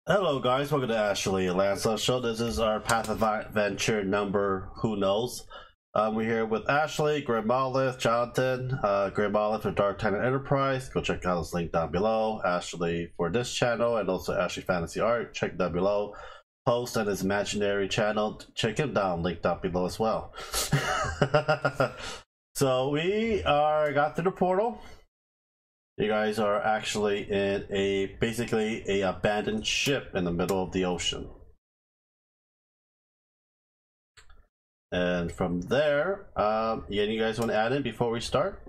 Hello, guys. Welcome to Ashley Lancelot Show. This is our Pathfinder Adventure number who knows. We're here with Ashley, Greg Monolith, Jonathan, Greg Monolith for Dark Tenant Enterprise. Go check out his link down below. Ashley for this channel and also Ashley Fantasy Art. Check down below. Post on his imaginary channel. Check him down. Link down below as well. So we got through the portal. You guys are actually in basically a abandoned ship in the middle of the ocean. And from there, you guys want to add in before we start?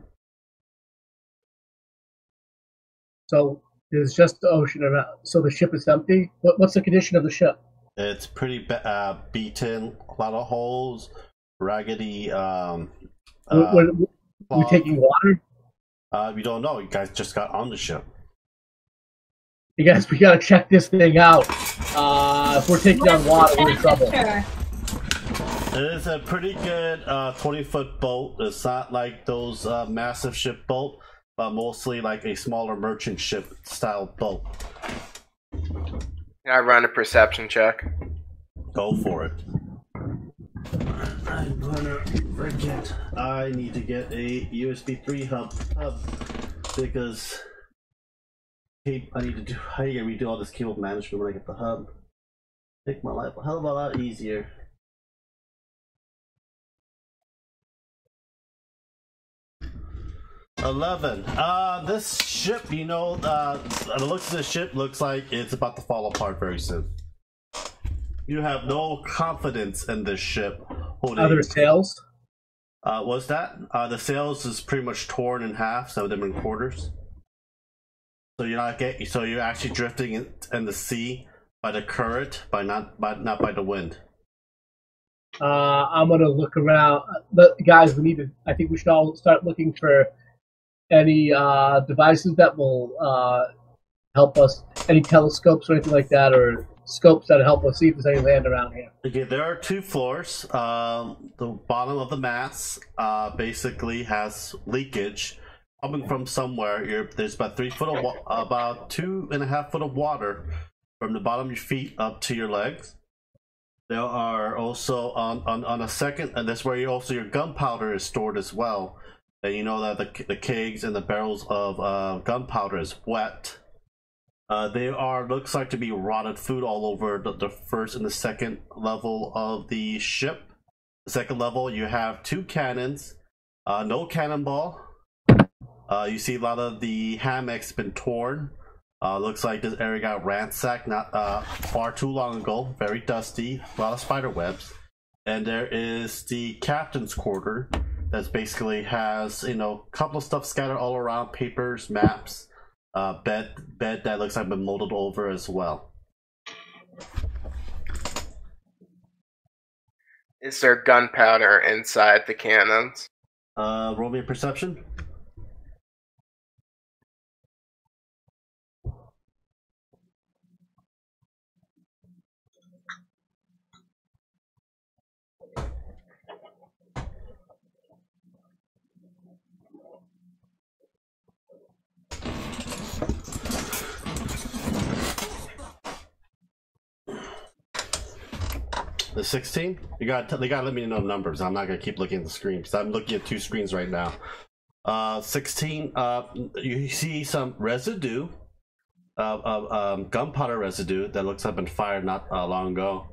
So there's just the ocean around. So the ship is empty. What's the condition of the ship? It's pretty beaten, a lot of holes, raggedy. We taking water? We don't know. You guys just got on the ship. You guys, we gotta check this thing out. If we're taking on water, we're in trouble. It is a pretty good 20-foot boat. It's not like those massive ship boat, but mostly like a smaller merchant ship style boat. I run a perception check. Go for it. I'm gonna forget. I need to get a USB 3 hub because I need to do. I need to redo all this cable management when I get the hub. Make my life a hell of a lot easier. This ship, the looks of the ship looks like it's about to fall apart very soon. You have no confidence in this ship. Are there sails? What's that? The sails is pretty much torn in half, so them in quarters. So you're actually drifting in the sea by the current, not by the wind. I'm gonna look around. Guys, I think we should all start looking for any devices that will help us. Any telescopes or anything like that, or scopes that help us see if there's any land around here. Okay, there are two floors. The bottom of the mast basically has leakage coming from somewhere. There's about 3 foot of about 2.5 foot of water from the bottom of your feet up to your legs. There are also on a second, and that's where your gunpowder is stored as well. And you know that the kegs and the barrels of gunpowder is wet. Looks like to be rotted food all over the first and the second level of the ship. The second level, you have 2 cannons, no cannonball. You see a lot of the hammocks been torn. Looks like this area got ransacked not far too long ago. Very dusty, a lot of spider webs. And there is the captain's quarter that basically has a couple of stuff scattered all around, papers, maps. Bed that looks like been molded over as well. Is there gunpowder inside the cannons? Roll me a perception. The 16? They gotta let me know numbers. I'm not gonna keep looking at the screen because I'm looking at 2 screens right now. 16. You see some residue of gunpowder residue that looks like been fired not long ago.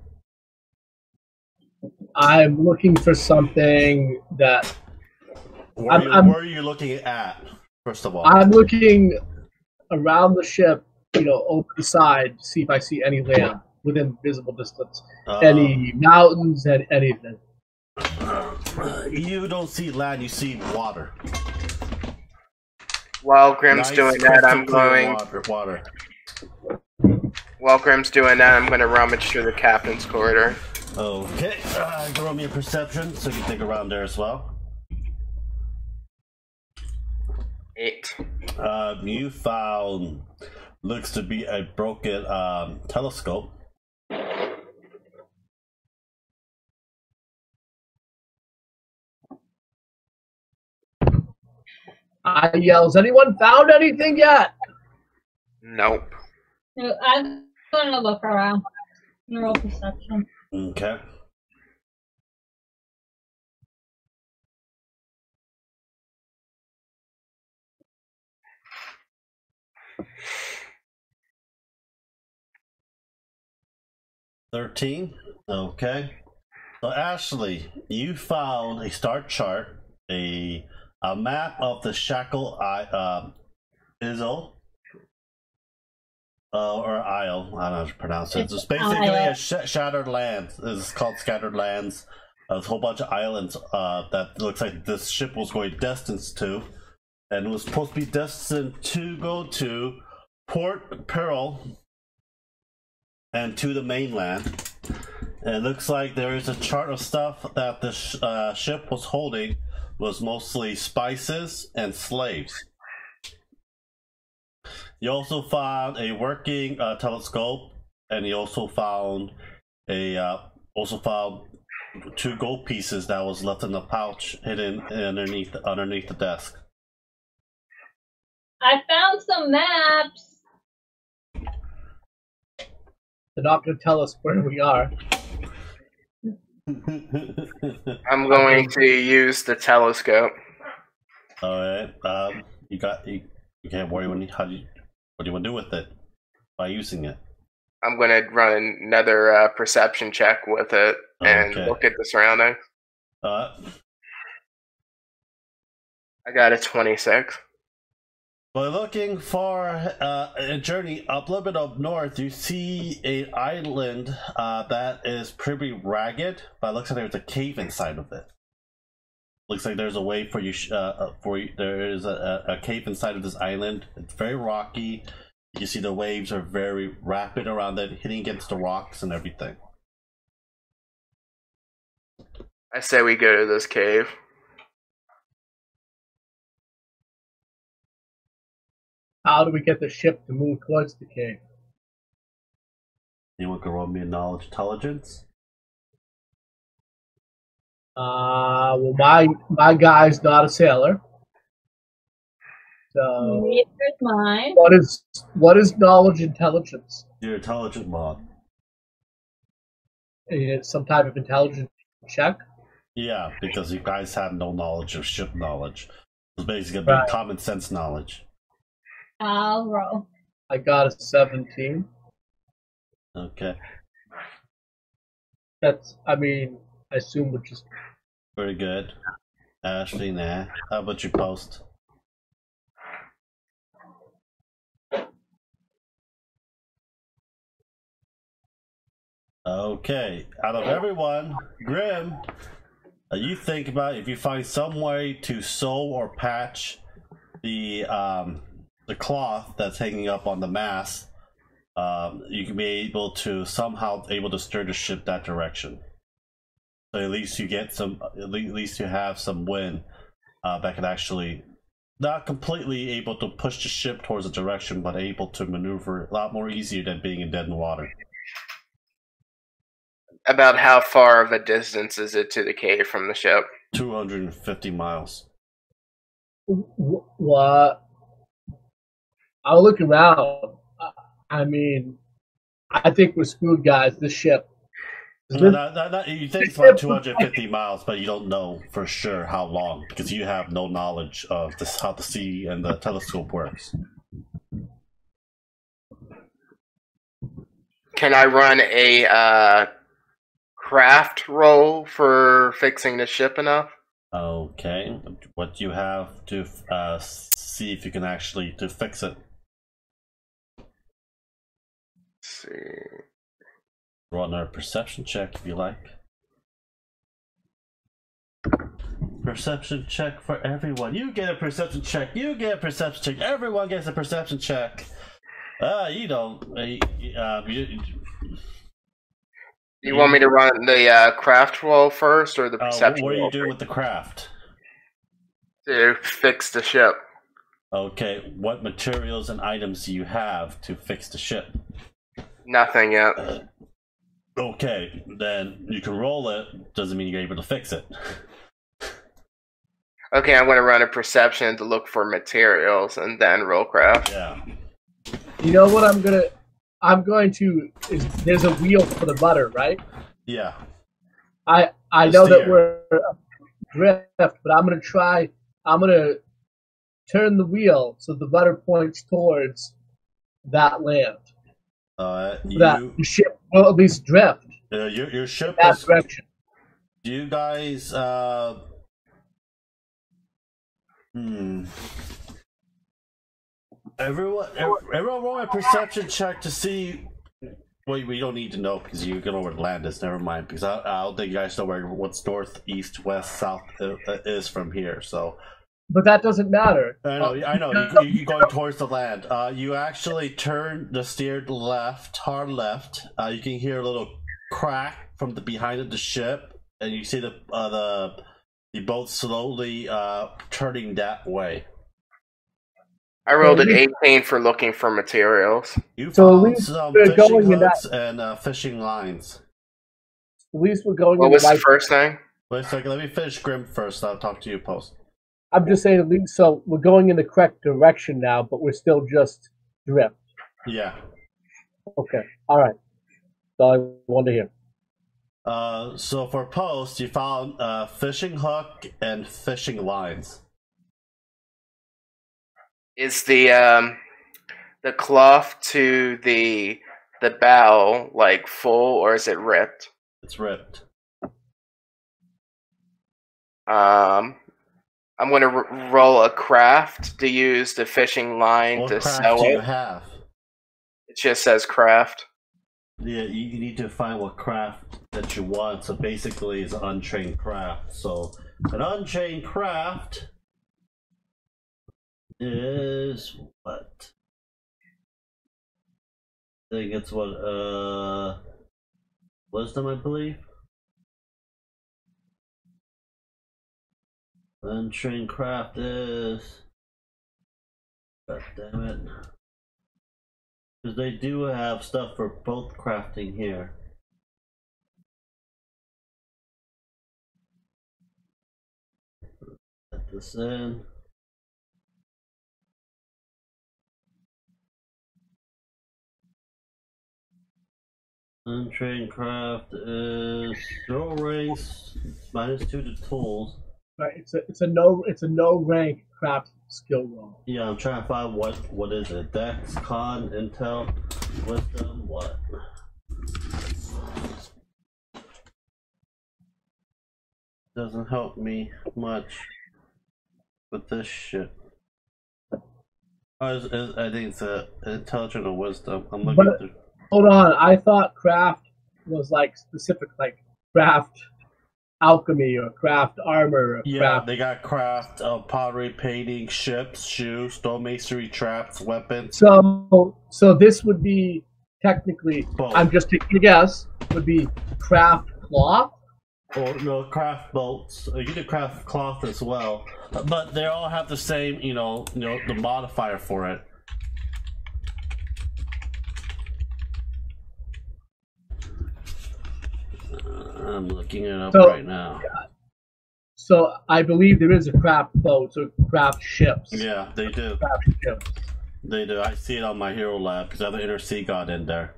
I'm looking for something that. Where are you looking at? First of all, I'm looking around the ship, over the side, to see if I see any land within visible distance. Any mountains and anything. You don't see land, you see water. While Grim's doing that, I'm going. Water. While Grim's doing that, I'm going to rummage through the captain's corridor. Okay, throw me a perception so you can dig around there as well. 8. You found looks to be a broken telescope. I yell, has anyone found anything yet? Nope. I'm I'm gonna look around. Neural perception. Okay. $13. Okay. So Ashley, you found a star chart, a map of the Shackle Isle, or Isle. I don't know how to pronounce it. It's basically a shattered land. It's called Scattered Lands. There's a whole bunch of islands that looks like this ship was going destined to, and it was supposed to be destined to go to Port Pearl and to the mainland. And it looks like there is a chart of stuff that the ship was holding was mostly spices and slaves. You also found a working telescope, and you also found two gold pieces that was left in the pouch hidden underneath the desk. I found some maps. They're not going to tell us where we are. I'm going to use the telescope. All right. You can't worry. What do you want to do with it by using it? I'm going to run another perception check with it and look at the surroundings. I got a 26. By looking for a journey up a little bit up north, you see an island that is pretty ragged, but it looks like there's a cave inside of it. Looks like there's a way for you. There is a cave inside of this island. It's very rocky. You see the waves are very rapid around it, hitting against the rocks and everything. I say we go to this cave. How do we get the ship to move towards the cave? Anyone can roll me a knowledge intelligence? Well, my guy's not a sailor. So Neither's mine. what is knowledge intelligence? Your intelligent mod. It's some type of intelligence check. Yeah, because you guys have no knowledge of ship knowledge. It's basically gonna be common sense knowledge. I'll roll. I got a 17. Okay. That's, I assume which is Very good. Ashley, nah. How about you, Post? Okay. Out of everyone, Grim, you think about if you find some way to sew or patch the cloth that's hanging up on the mast, you can be able to somehow steer the ship that direction. So at least you get some. At least you have some wind that can actually not completely able to push the ship towards a direction, but able to maneuver a lot more easier than being in dead in water. About how far of a distance is it to the cave from the ship? 250 miles. what? I'll look around. I think we're screwed, guys. This ship. You think it's about 250 miles, but you don't know for sure how long because you have no knowledge of how the sea and the telescope works. Can I run a craft roll for fixing the ship enough? Okay. What do you have to see if you can actually to fix it? Let's see. Run a perception check if you like. Perception check for everyone. You get a perception check. You get a perception check. Everyone gets a perception check. You don't. You want me to run the craft roll first or the perception roll? What are you doing with the craft? To fix the ship. Okay, what materials and items do you have to fix the ship? Nothing yet. Okay, then you can roll it. Doesn't mean you're able to fix it. Okay, I'm going to run a perception to look for materials and then roll craft. Yeah. You know what I'm gonna I'm going to. There's a wheel for the butter, right? Yeah. I know that we're drift, but I'm gonna try. I'm gonna turn the wheel so the butter points towards that land. That the ship will at least drift. Your ship in that direction. Do you guys? Everyone roll a perception check to see. Well, we don't need to know because you can know where land is. Never mind, because I don't think you guys know what's north, east, west, south is from here. So, but that doesn't matter. I know. You're going towards the land. You actually turn the steered left, hard left. You can hear a little crack from the behind of the ship, and you see the boat slowly turning that way. I rolled an 18 for looking for materials. You found some fishing hooks and fishing lines. At least we're going. What was the first thing? Wait a second. Let me finish Grim first. I'll talk to you post. I'm just saying, at least so we're going in the correct direction now, but we're still just drift. Yeah. Okay. All right. That's all I wanted to hear. So for post, you found fishing hook and fishing lines. Is the cloth to the bow like full, or is it ripped? It's ripped. I'm going to roll a craft to use the fishing line to sell it. What craft do you have? It just says craft. Yeah, you need to find what craft that you want. So basically, it's an untrained craft. So an untrained craft is what? I think it's what wisdom, I believe. Untrained craft is, god damn it, because they do have stuff for both crafting here. Let this in. Untrained craft is throw ranks -2 to tools. Right, it's a no rank craft skill roll. Yeah, I'm trying to find what is it? Dex, con, intel, wisdom, what? Doesn't help me much with this shit. I think it's intelligent or wisdom. I'm looking through. Hold on, I thought craft was like specific, like craft alchemy or craft armor. Or yeah, they got craft, pottery, painting, ships, shoes, stonemasonry, traps, weapons. So this would be technically, both. I'm just taking a guess, would be craft cloth? Or no, craft bolts. You can do craft cloth as well, but they all have the same, the modifier for it. I'm looking it up right now. So I believe there is a craft boat or craft ships. Yeah, they do. Craft ships. They do. I see it on my hero lab because I have the inner sea god in there.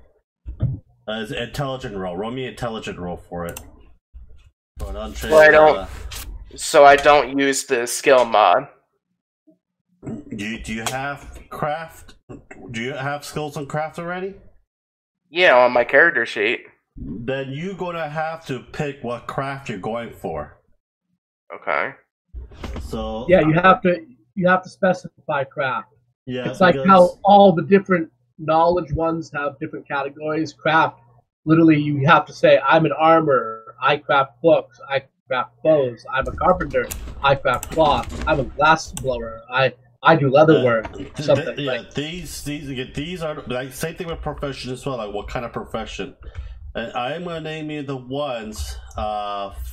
It's intelligent roll. Roll me intelligent roll for it. For an untrained, so I don't use the skill mod. Do you have craft? Do you have skills on craft already? Yeah, on my character sheet. Then you're gonna have to pick what craft you're going for. Okay. So yeah, you have to specify craft. Yeah, it's like how all the different knowledge ones have different categories. Craft, literally, you have to say, I'm an armor. I craft books. I craft bows. I'm a carpenter. I craft cloth. I'm a glass blower. I do leather work. Something. These are like same thing with profession as well. Like what kind of profession? And I'm gonna name you the ones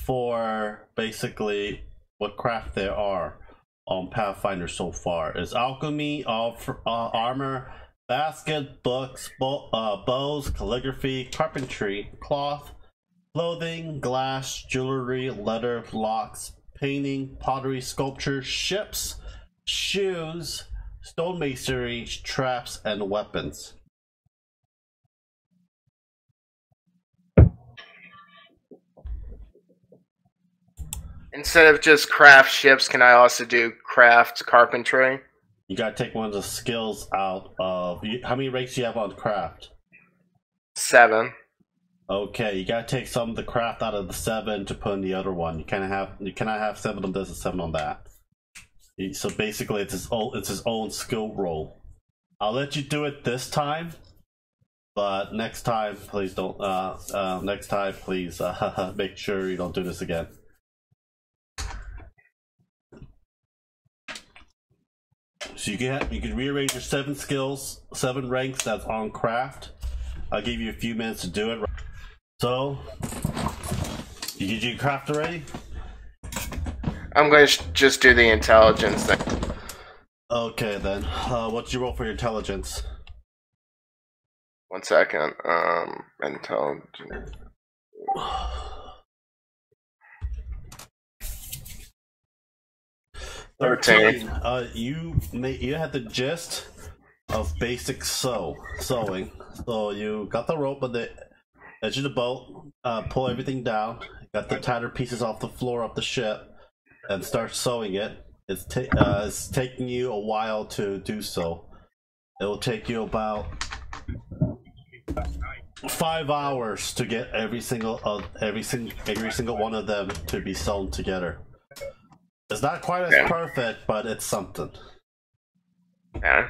for basically what craft there are on Pathfinder so far. Is alchemy, armor, basket, books, bows, calligraphy, carpentry, cloth, clothing, glass, jewelry, leather, locks, painting, pottery, sculpture, ships, shoes, stonemasonry, traps, and weapons. Instead of just craft ships, can I also do craft carpentry? You gotta take one of the skills out of. How many ranks do you have on craft? 7. Okay, you gotta take some of the craft out of the 7 to put in the other one. You cannot have 7 on this and 7 on that. So basically, it's his own skill roll. I'll let you do it this time, but next time, please don't. Next time, please make sure you don't do this again. So you can rearrange your 7 skills, 7 ranks that's on craft. I'll give you a few minutes to do it. So, did you craft already? I'm going to just do the intelligence thing. Okay then. What'd you roll for your intelligence? 1 second. Intelligence. 13. You had the gist of basic sewing. So you got the rope on the edge of the boat, pull everything down, got the tattered pieces off the floor of the ship, and start sewing it. It's taking you a while to do so. It will take you about 5 hours to get every single one of them to be sewn together. It's not quite as perfect, but it's something. Yeah.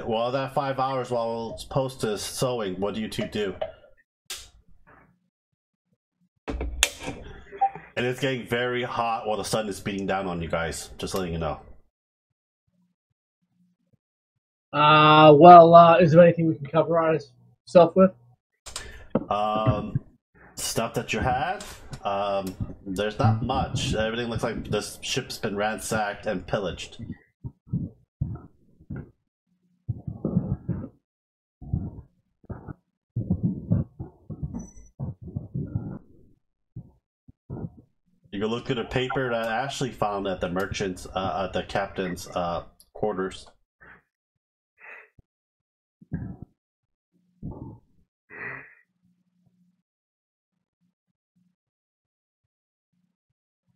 While that 5 hours while it's posted sewing, what do you two do? And it's getting very hot while the sun is beating down on you guys. Just letting you know. Is there anything we can cover ourselves with? Stuff that you have. There's not much. Everything looks like this ship's been ransacked and pillaged. You can look at a paper that Ashley found at the merchant's, at the captain's quarters.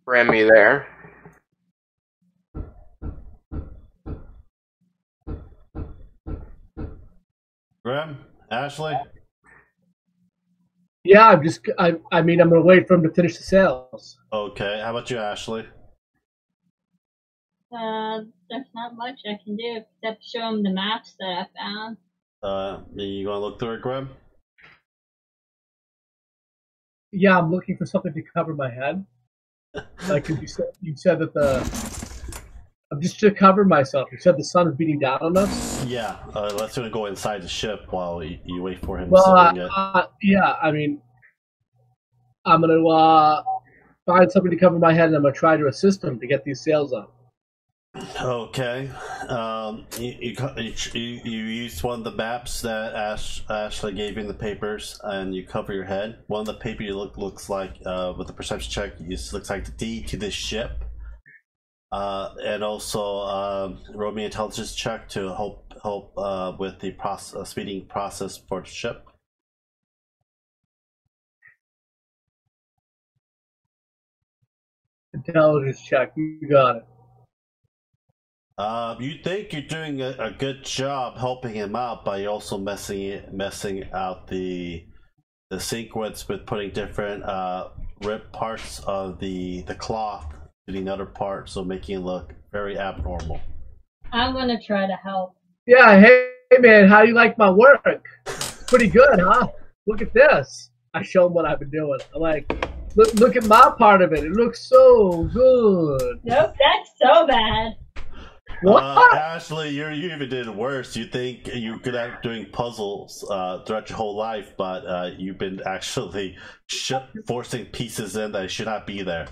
Ran me there. Graham? Ashley? Yeah, I'm gonna wait for him to finish the sales. Okay, how about you, Ashley? There's not much I can do except show him the maps that I found. You gonna look through it, Graham? Yeah, I'm looking for something to cover my head. Like you said that I'm just to cover myself. You said the sun is beating down on us. Yeah, let's gonna go inside the ship while you wait for him. Yeah, I mean, I'm gonna find something to cover my head, and I'm gonna try to assist him to get these sails up. Okay. You used one of the maps that Ashley gave you in the papers, and you cover your head. One of the paper you looks like with the perception check, it looks like the deed to this ship. And also roll me an intelligence check to help with the speeding process for the ship. Intelligence check, you got it. You think you're doing a good job helping him out by also messing out the sequence with putting different ripped parts of the cloth to the other part, so making it look very abnormal. I'm gonna try to help. Yeah, hey man, how do you like my work? It's pretty good, huh? Look at this. I show him what I've been doing. I'm like, look at my part of it. It looks so good. Nope, that's so bad. What? Ashley, you even did worse. You think you're good at doing puzzles throughout your whole life, but you've been actually forcing pieces in that should not be there.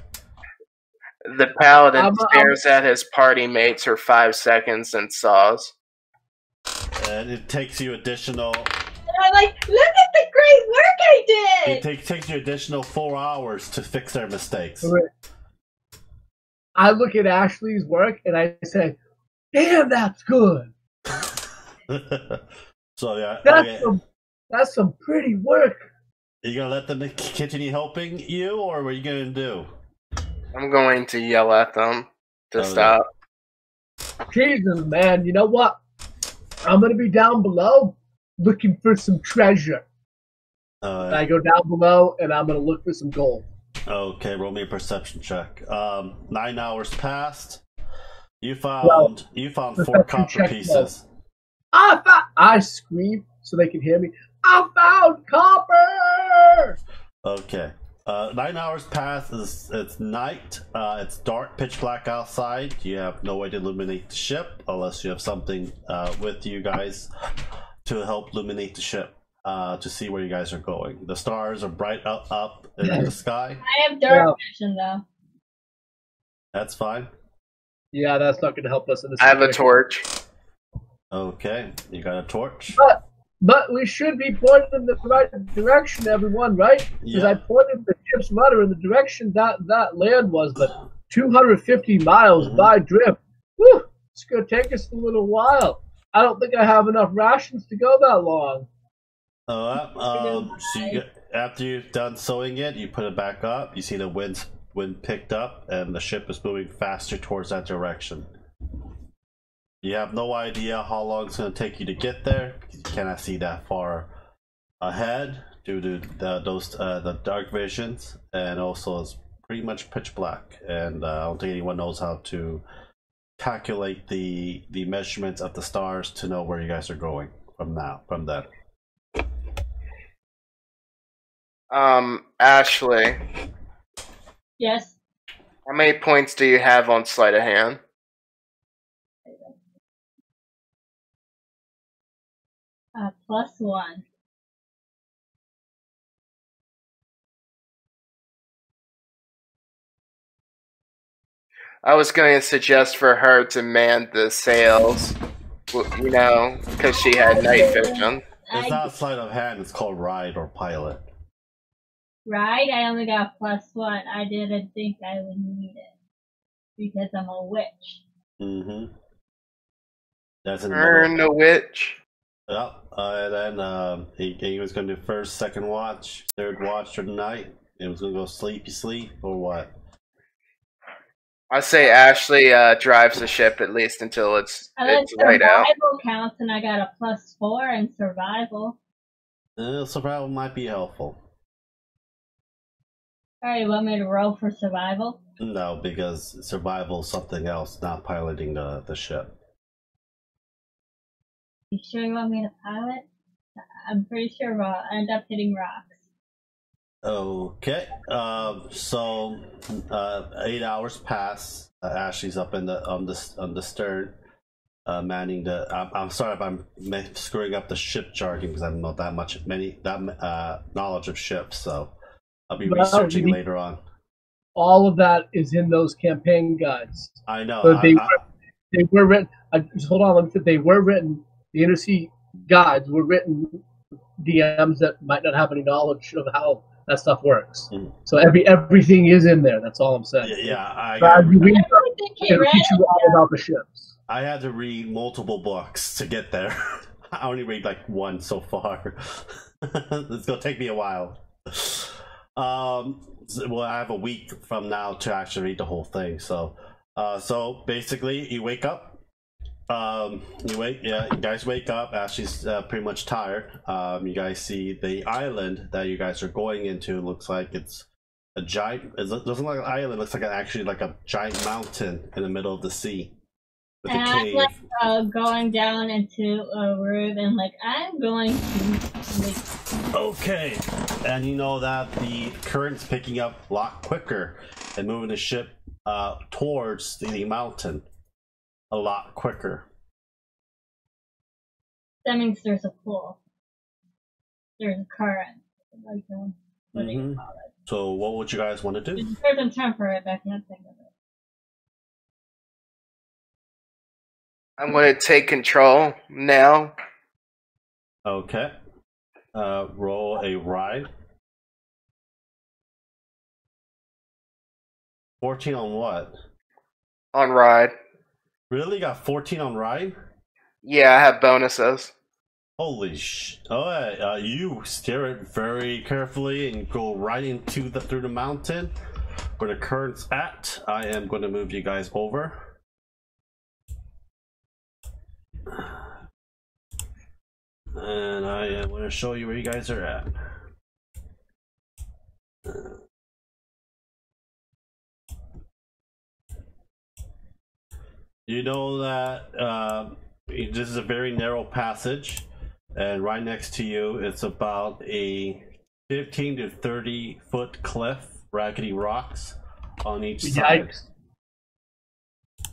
The paladin stares at his party mates for 5 seconds and saws. And it takes you additional... And I'm like, look at the great work I did! It takes you additional 4 hours to fix their mistakes. I look at Ashley's work and I say, damn, that's good. So yeah, that's some pretty work. Are you gonna let them continue helping you, or what are you gonna do? I'm going to yell at them to Okay. stop. Jesus, man. You know what? I'm going to be down below looking for some treasure. I go down below, and I'm going to look for some gold. Okay, roll me a perception check. 9 hours passed. You found 4 copper pieces. I scream so they can hear me. I found copper! Okay. 9 hours passed. It's night. It's dark, pitch black outside. You have no way to illuminate the ship unless you have something with you guys to help illuminate the ship to see where you guys are going. The stars are bright up in the sky. I have dark vision though. That's fine. Yeah, that's not going to help us in this I have a situation. torch. Okay, you got a torch. But we should be pointed in the right direction, everyone, right? Because Yeah. I pointed the ship's rudder in the direction that land was, but 250 miles by drift. Whew, it's going to take us a little while. I don't think I have enough rations to go that long. After you've done sewing it, you put it back up. You see the wind picked up, and the ship is moving faster towards that direction. You have no idea how long it's going to take you to get there. You cannot see that far ahead due to the dark visions, and also it's pretty much pitch black. And I don't think anyone knows how to calculate the measurements of the stars to know where you guys are going from then. Ashley, Yes. how many points do you have on sleight of hand? +1. I was going to suggest for her to man the sails, you know, because she had night vision. It's not sleight of hand, it's called ride or pilot. Right? I only got +1. I didn't think I would need it because I'm a witch. Mm-hmm. That's in the Earn the witch. Yep. And then he was going to do first, second watch, third watch for the night. It was going to go sleep or what? I say Ashley drives the ship at least until it's light out. Survival counts, and I got a +4 in survival. Survival might be helpful. Alright, you want me to roll for survival? No, because survival is something else, not piloting the ship. You sure you want me to pilot? I'm pretty sure I'll end up hitting rocks. Okay. So 8 hours pass. Ashley's up on the stern, manning the. I'm sorry if I'm screwing up the ship jargon because I don't know that much knowledge of ships. So I'll be researching later on. All of that is in those campaign guides. I know. So they were written. Just hold on. Let me say they were written. The Intersea guides were written. DMs that might not have any knowledge of how that stuff works. So everything is in there. That's all I'm saying. Yeah, it'll teach you all about the ships. I had to read multiple books to get there. I only read like one so far. It's gonna take me a while. Well, I have a week from now to actually read the whole thing. So basically, you wake up. You guys wake up. Ashley's pretty much tired. You guys see the island that you guys are going into. Looks like it's a giant. It doesn't look like an island. It looks like actually like a giant mountain in the middle of the sea with a cave. I'm like going down into a room and like I'm going to sleep. Okay, and you know that the current's picking up a lot quicker and moving the ship towards the mountain a lot quicker. That means there's a pool. There's a current. Like, what do you call it? So what would you guys want to do? There's a certain term for it, but I can't think of it. I'm going to take control now. Okay. Roll a ride. 14 on what? On ride. Really? Got 14 on ride? Yeah, I have bonuses. Holy sh! Alright, you steer it very carefully and go right through the mountain. where the current's at, I am going to move you guys over. And I am going to show you where you guys are at. You know that this is a very narrow passage, and right next to you it's about a 15 to 30 foot cliff, raggedy rocks on each side.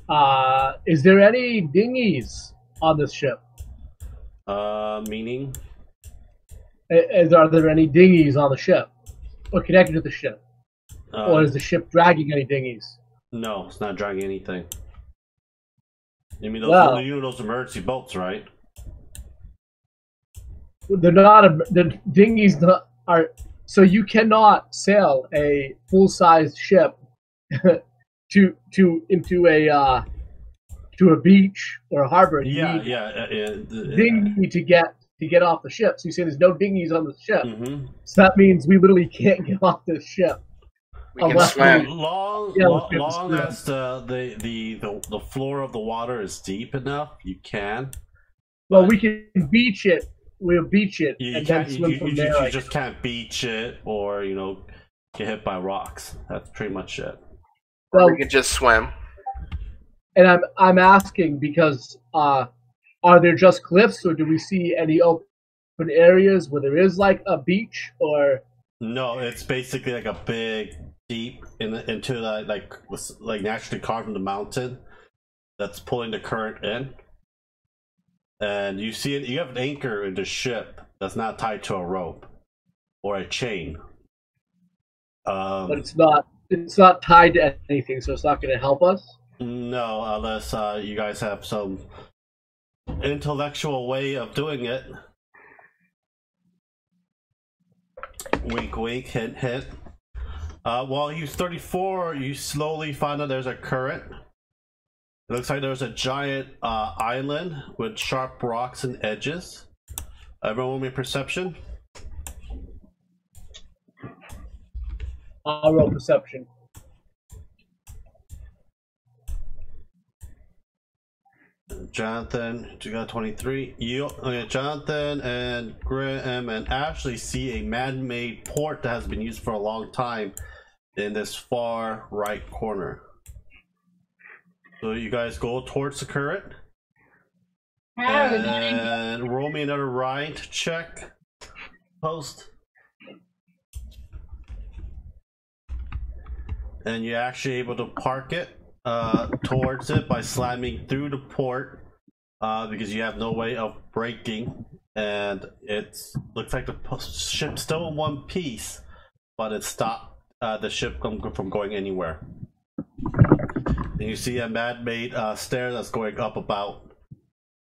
Yikes. Is there any dinghies on this ship? Meaning? Are there any dinghies on the ship? Or connected to the ship? Or is the ship dragging any dinghies? No, it's not dragging anything. You mean those emergency boats, right? They're not. The dinghies are. So you cannot sail a full-sized ship to a beach or a harbor. Dinghy to get off the ship. So you say there's no dinghies on the ship. Mm-hmm. So that means we literally can't get off this ship. We can swim. Long as the floor of the water is deep enough, you can. Well, we can beach it. We'll beach it You and then swim from there. You just can't beach it, or get hit by rocks. That's pretty much it. Well, we could just swim. And I'm asking because are there just cliffs, or do we see any open areas where there is like a beach? Or no, it's basically like a big deep into the like naturally carved in the mountain that's pulling the current in, and you see it. You have an anchor in the ship that's not tied to a rope or a chain. But it's not tied to anything, so it's not going to help us. No, unless you guys have some intellectual way of doing it. Wink, wink, hint, hint. While you 34, you slowly find out there's a current. It looks like there's a giant island with sharp rocks and edges. Everyone with me perception? I'll roll perception. Jonathan, you got 23. Jonathan and Graham and Ashley see a man-made port that has been used for a long time in this far right corner. So you guys go towards the current. And roll me another ride check. Post. And you're actually able to park it towards it by slamming through the port because you have no way of braking, and it looks like the ship's still in one piece, but it stopped the ship from going anywhere. And you see a man-made stair that's going up about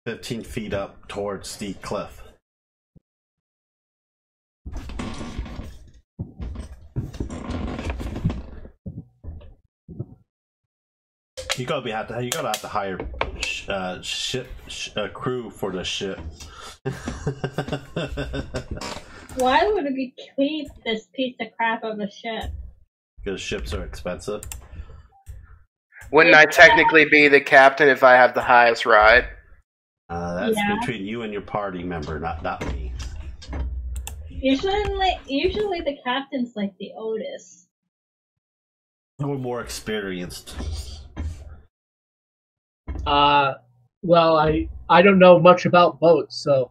15 feet up towards the cliff. You gotta have to hire crew for the ship. Why would we keep this piece of crap of a ship? Because ships are expensive. Wouldn't I technically be the captain if I have the highest ride? That's between you and your party member, not me. Usually the captain's like the Otis. We're more experienced. Well, I don't know much about boats, so.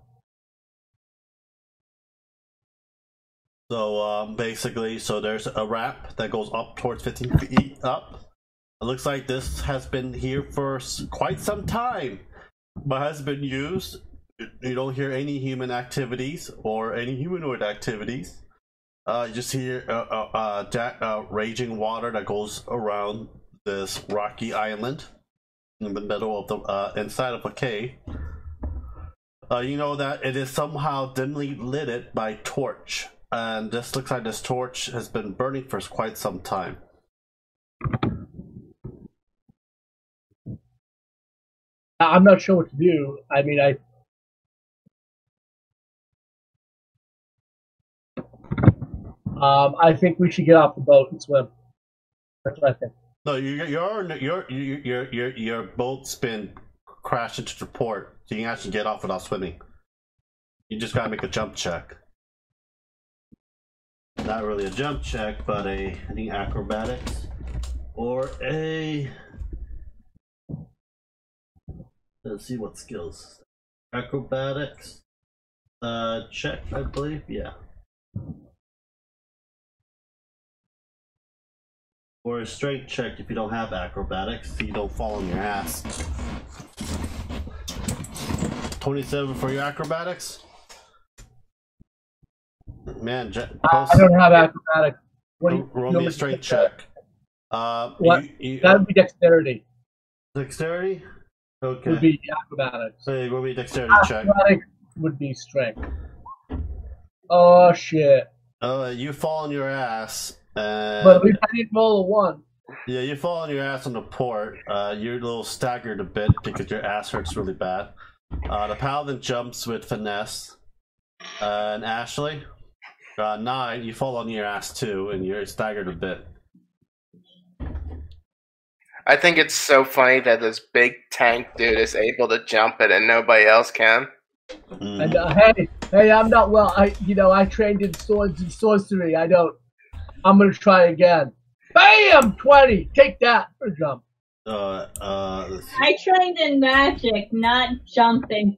So basically, there's a ramp that goes up towards 15 feet up. It looks like this has been here for quite some time, but has been used. You don't hear any human activities or any humanoid activities. You just hear raging water that goes around this rocky island in the middle of the inside of a cave. You know that it is somehow dimly lit by torch, and this looks like this torch has been burning for quite some time. I'm not sure what to do. I mean, I think we should get off the boat and swim. That's what I think. No, your boat's been crashed into the port, so you can actually get off without swimming. You just gotta make a jump check. Not really a jump check, but I think acrobatics or a. Let's see what skills. Acrobatics. Check, I believe. Yeah. Or a strength check if you don't have acrobatics, so you don't fall on your ass. 27 for your acrobatics. Man, I don't have acrobatics. What do you roll me a strength check. What? That would be dexterity. Dexterity? Okay. Would be acrobatics. Hey, roll me a dexterity check. Acrobatics would be strength. Oh shit. You fall on your ass. But at least I didn't roll a 1. Yeah, you fall on your ass on the port. You're a little staggered a bit because your ass hurts really bad. The paladin jumps with finesse. And Ashley, 9, you fall on your ass too, and you're staggered a bit. I think it's so funny that this big tank dude is able to jump it and nobody else can. And hey, I'm not well. I trained in swords and sorcery. I'm gonna try again. Bam! 20. Take that for a jump. I trained in magic, not jumping.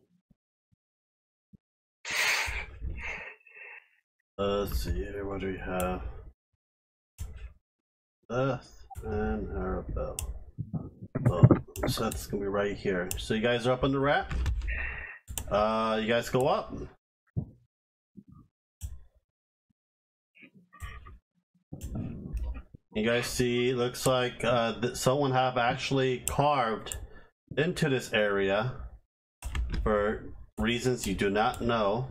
Let's see here. What do we have? Beth and Arabelle. Oh, so that's gonna be right here. So you guys are up on the rat. You guys go up. You guys see, looks like someone have actually carved into this area for reasons you do not know.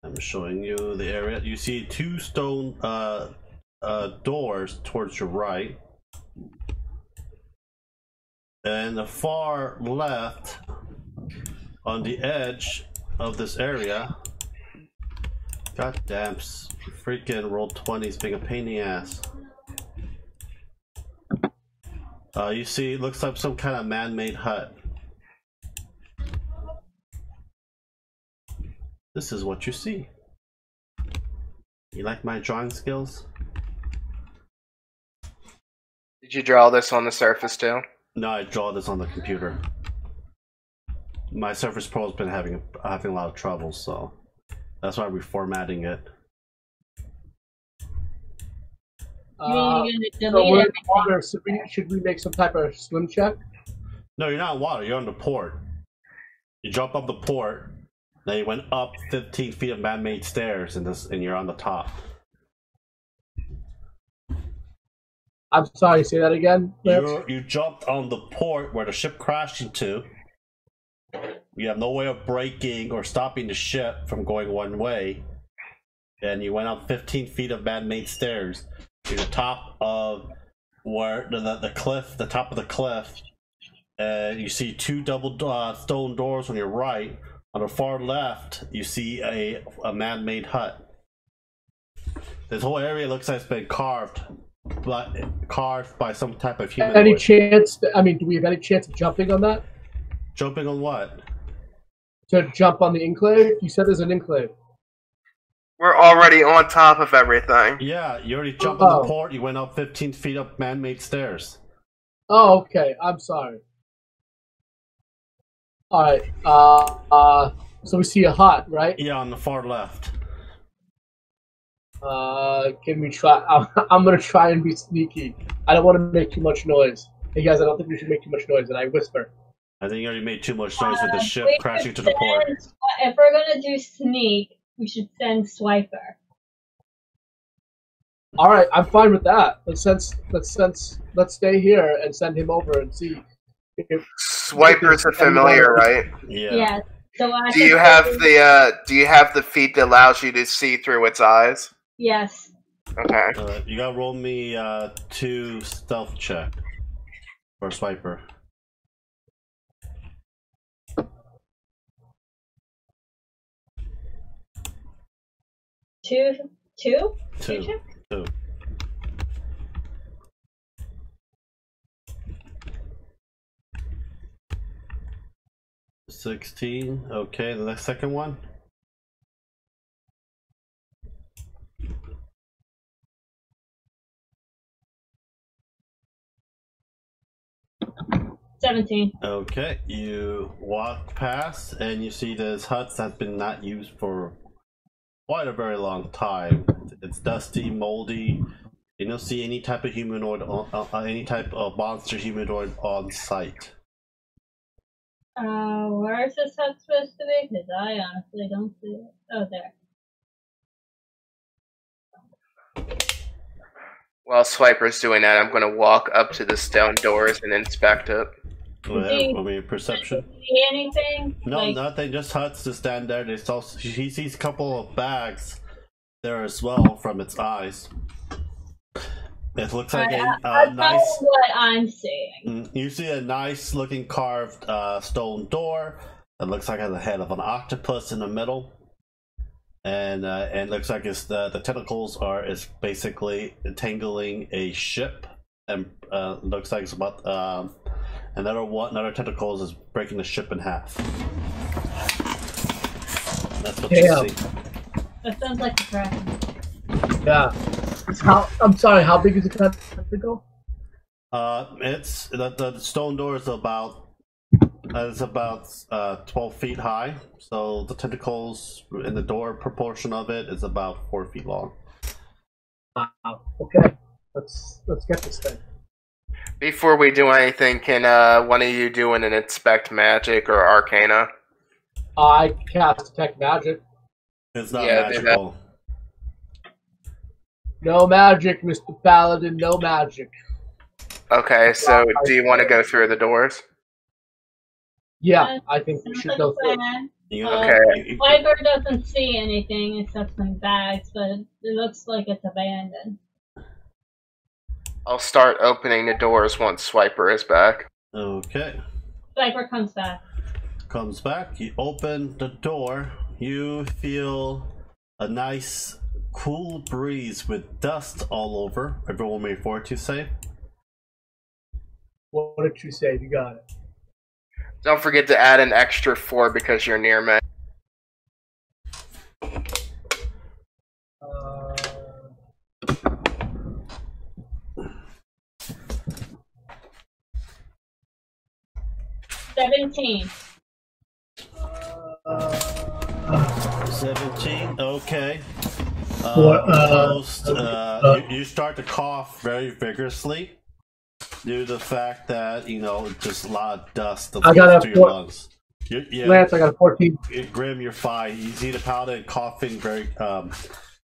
I'm showing you the area. You see 2 stone doors towards your right. And the far left, on the edge of this area, god damn, freaking roll 20s being a pain in the ass. You see, it looks like some kind of man-made hut. This is what you see. You like my drawing skills? Did you draw this on the Surface too? No, I draw this on the computer. My Surface Pro's been having a lot of trouble, so that's why we're formatting it. You're So gonna we're delete in water. Should we make some type of swim check? No, you're not in water. You're on the port. You jump up the port. Then you went up 15 feet of man-made stairs, and you're on the top. I'm sorry. Say that again. You jumped on the port where the ship crashed into. You have no way of braking or stopping the ship from going one way. And you went up 15 feet of man-made stairs to the top of where the cliff, the top of the cliff. And you see 2 double stone doors on your right. On the far left, you see a man-made hut. This whole area looks like it's been carved by some type of human. Any chance? Do we have any chance of jumping on that? Jumping on what? To jump on the enclave? You said there's an enclave. We're already on top of everything. Yeah, you already jumped on the port. You went up 15 feet up man-made stairs. Oh, okay. I'm sorry. All right. So we see a hut, right? Yeah, on the far left. Can we try? I'm gonna try and be sneaky. I don't want to make too much noise. Hey guys, I don't think we should make too much noise. And I whisper. I think you already made too much noise with the ship crashing to the send, port. if we're gonna do sneak, we should send Swiper. All right, I'm fine with that. Let's stay here and send him over and see. Swiper's a familiar, right? Yeah. Yeah. So Do you have the feat that allows you to see through its eyes? Yes. Okay. You gotta roll me 2 stealth check for Swiper. Two? Two. Two? Two. $16. Okay, the next second one. 17. Okay, you walk past and you see this hut that's been not used for quite a very long time. It's dusty, moldy. You don't see any type of humanoid, any type of monster humanoid on site. Where is this hut supposed to be? Because I honestly don't see it. Oh, there. While Swiper's doing that, I'm going to walk up to the stone doors and inspect it. Perception. See anything? No, like, nothing. Just huts to stand there. He sees a couple of bags there as well from its eyes. It looks like a nice. What I'm seeing. You see a nice looking carved stone door. It looks like it has the head of an octopus in the middle, and looks like the tentacles is basically entangling a ship, and looks like it's about another tentacles is breaking the ship in half. That's what you see. That sounds like a kraken. Yeah. I'm sorry, how big is the tentacle? It's the stone door is about 12 feet high. So the tentacles in the door proportion of it is about 4 feet long. Wow. Okay. Let's get this thing. Before we do anything, can one of you do an inspect magic or arcana? I cast detect magic. It's not magical. No magic, Mr. Paladin, no magic. Okay, so do you want to go through the doors? Yeah, I think we should go through. Okay. Viper doesn't see anything except some bags, but it looks like it's abandoned. I'll start opening the doors once Swiper is back. Okay. Viper comes back. Comes back. You open the door. You feel a nice cool breeze with dust all over. Everyone made fortitude save. What did you say? You got it. Don't forget to add an extra 4 because you're near me. $17. 17. Okay. You start to cough very vigorously due to the fact that just a lot of dust that goes through your lungs. Lance, I got a 14. Grim, you're fine. You see the paladin coughing very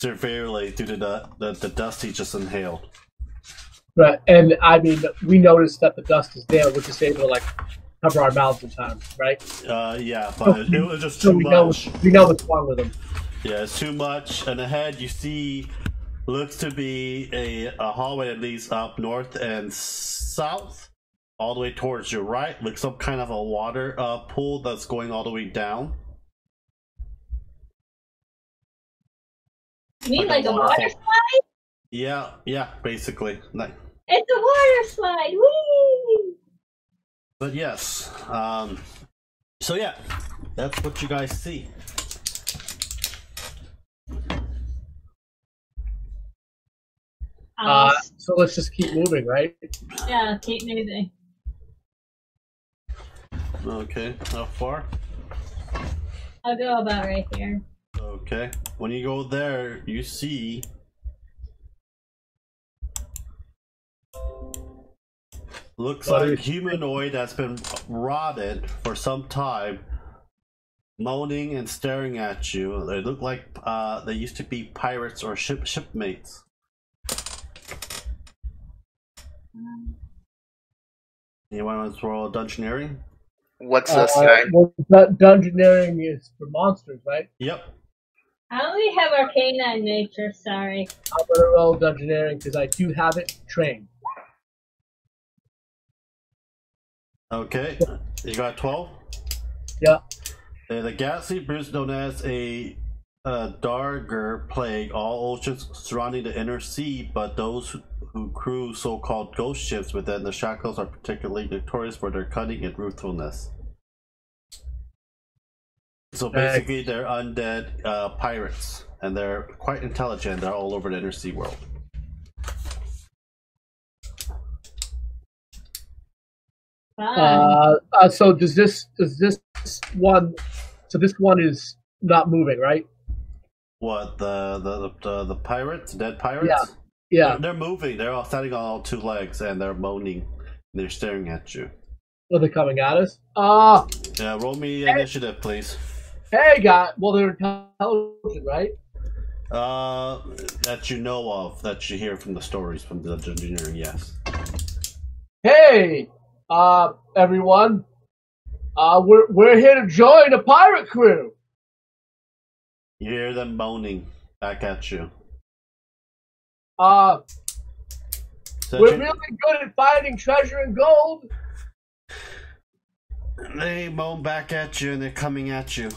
severely due to the dust he just inhaled. Right, and I mean, we noticed that the dust is there. We're just able to cover our mouths in time, right? Yeah, but it was just too much. We know what's wrong with them. Yeah, it's too much. And ahead you see looks to be a hallway that leads up north and south, all the way towards your right. Looks some kind of a water pool that's going all the way down. You mean like a water slide? Yeah, basically. It's a water slide! Whee! But yes, so yeah, that's what you guys see. So let's just keep moving, right? Yeah, keep moving. Okay, how far? I'll go about right here. Okay, when you go there, you see looks like humanoid that's been rotted for some time, moaning and staring at you. They look like they used to be pirates or shipmates. Anyone want to roll Dungeoneering? What's this thing? Well, Dungeoneering is for monsters, right? Yep. I only have Arcana in nature, sorry. I'm gonna roll Dungeoneering because I do have it trained. Okay, you got 12? Yeah. The ghastly bruise known as a Darger plague all oceans surrounding the inner sea, but those who cruise so-called ghost ships within the shackles are particularly notorious for their cunning and ruthlessness. So basically, they're undead pirates, and they're quite intelligent. They're all over the inner sea world. So does this one? So this one is not moving, right? What, the pirates, dead pirates? Yeah. They're moving. They're all standing on all two legs, and they're moaning. And they're staring at you. Are they coming at us? Yeah, roll me initiative, please. Hey, guy. Well, they're intelligent, right? That you know of, that you hear from the stories from the engineering, yes. Hey, everyone. We're here to join a pirate crew. You hear them moaning back at you. We're really good at finding treasure and gold. They moan back at you, and they're coming at you.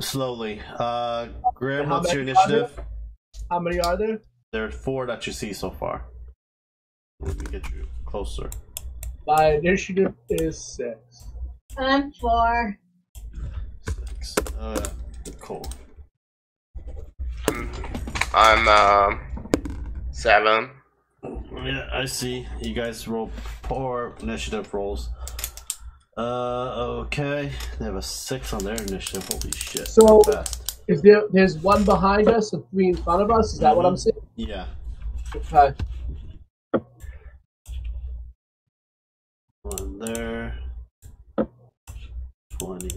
Slowly. Grim, what's your initiative? How many are there? There are 4 that you see so far. Let me get you closer. My initiative is 6. I'm 4. 6. Cool. I'm 7. Yeah, I see. You guys roll 4 initiative rolls. Okay. They have a 6 on their initiative. Holy shit. So, there's one behind us and 3 in front of us? Is that what I'm saying? Yeah. Okay. One there. 20.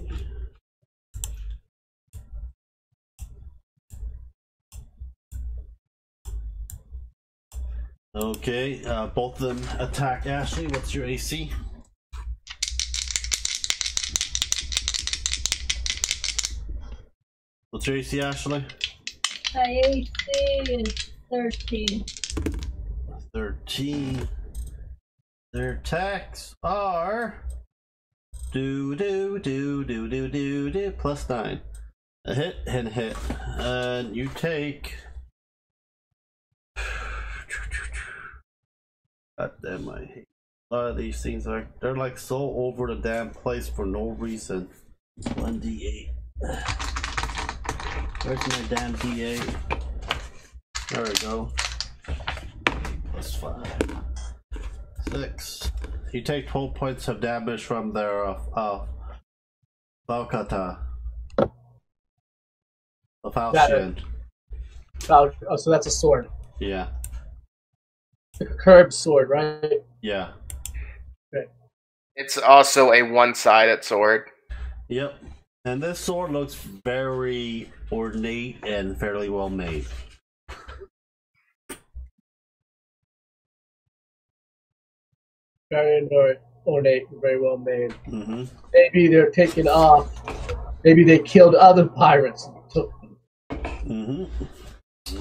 Okay, both of them attack Ashley. What's your AC? What's your AC, Ashley? My AC is 13. 13. Their attacks are plus 9. A hit and hit. And you take. God damn, I hate a lot of these things. They're like so over the damn place for no reason. 1d8. Where's my damn d8? There we go. Plus 5. 6. You take 12 points of damage from their Valkata. A falchion. Oh, so that's a sword. Yeah. Like a curved sword, right? Yeah. Okay. It's also a one-sided sword. Yep. And this sword looks very ornate and fairly well made. Very ornate, very well made. Mm-hmm. Maybe they're taken off. Maybe they killed other pirates and took them. Mm-hmm.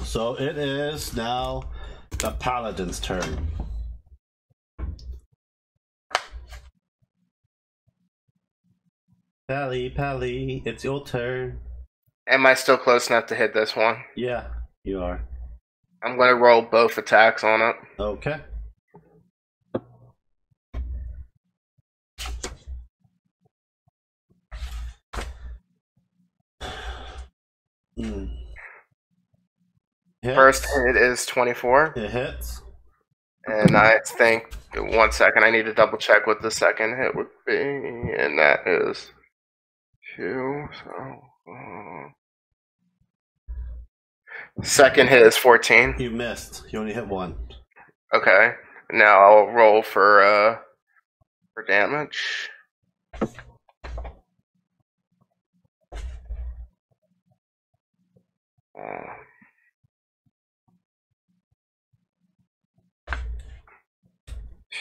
So it is now the paladin's turn. Pally, it's your turn. Am I still close enough to hit this one? Yeah, you are. I'm going to roll both attacks on it. Okay. First hit is 24. It hits. And I think, 1 second, I need to double check what the second hit would be. And that is 2. So, second hit is 14. You missed. You only hit 1. Okay. Now I'll roll for damage.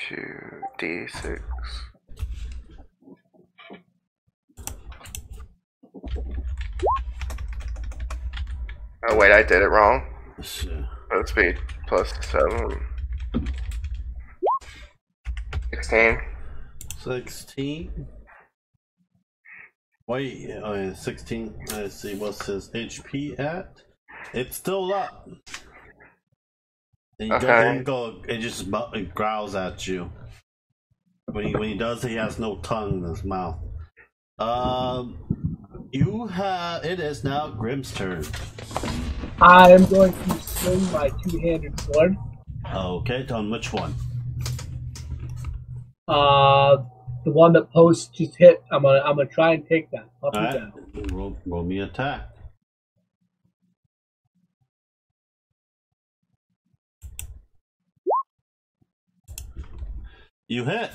Two D6. Oh wait, I did it wrong. Let's be plus 7. 16. 16. Wait, 16. Let's see, what's his HP at? It's still up. And he doesn't go. It just it growls at you. When he does, he has no tongue in his mouth. You have. It is now Grimm's turn. I am going to swing my two-handed sword. Okay, on which one? The one that post just hit. I'm gonna try and take that. I'll do Alright, that. roll me attack. You hit.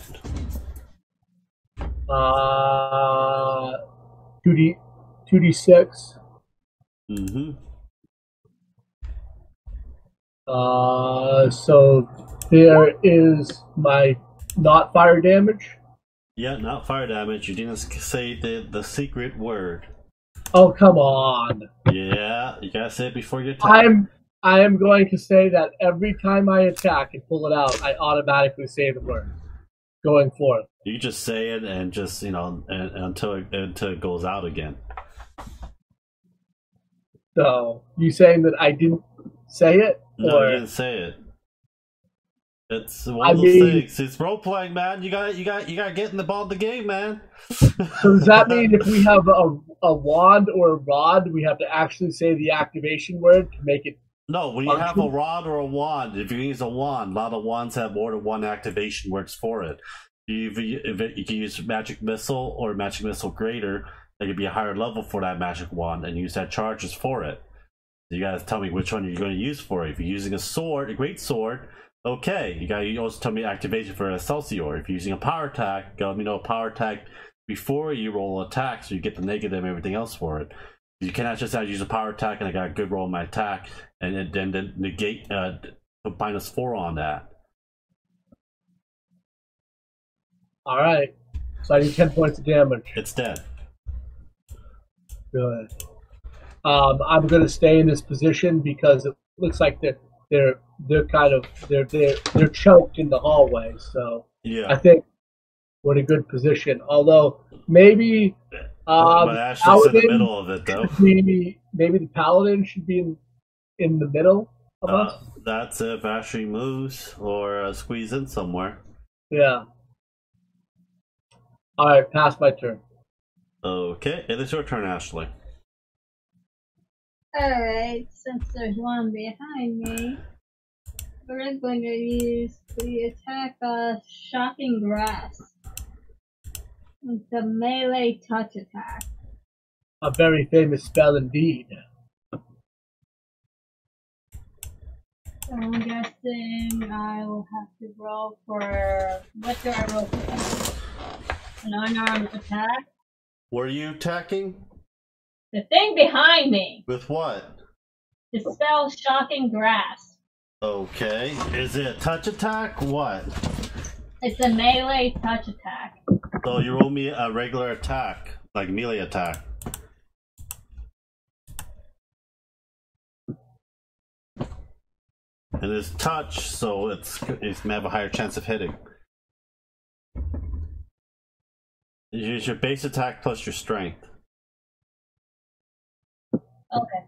2d6. Mm-hmm. So there is my not fire damage. Yeah, not fire damage. You didn't say the secret word. Oh, come on. Yeah, you gotta say it before you attack. I am going to say that every time I attack and pull it out, I automatically say the word going forth. You just say it and just, until it goes out again. So, you saying that I didn't say it? No, or... you didn't say it. It's one of those things. It's role playing, man. You got to get in the ball of the game, man. So does that mean if we have a wand or a rod, we have to actually say the activation word to make it? No, when you have a rod or a wand, if you use a wand, a lot of wands have more than one activation words for it. You can use magic missile or magic missile greater. That could be a higher level for that magic wand, and use that charges for it. You guys tell me which one you're going to use for it. If you're using a sword, a great sword, okay. You also tell me activation for Excelsior. If you're using a power attack, let me know a power attack before you roll an attack, so you get the negative and everything else for it. You cannot just use a power attack and I got a good roll on my attack, and then negate -4 on that. All right. So I do 10 points of damage. It's dead. Good. I'm going to stay in this position because it looks like they're choked in the hallway. So yeah, I think we're in a good position. Although maybe but Ashley's in the middle of it, though. Maybe the paladin should be in the middle of us. That's if Ashley moves or squeeze in somewhere. Yeah. All right, pass my turn. Okay, it is your turn, Ashley. Alright, since there's one behind me, we're going to use the attack Shocking Grass. It's a melee touch attack. A very famous spell indeed. So I'm guessing I will have to roll for... What do I roll for? An unarmed attack? Were you attacking? The thing behind me! With what? The spell Shocking Grass. Okay. Is it a touch attack? What? It's a melee touch attack. So you roll me a regular attack, like melee attack. And it's touch, so it's may have a higher chance of hitting. Use your base attack plus your strength. Okay.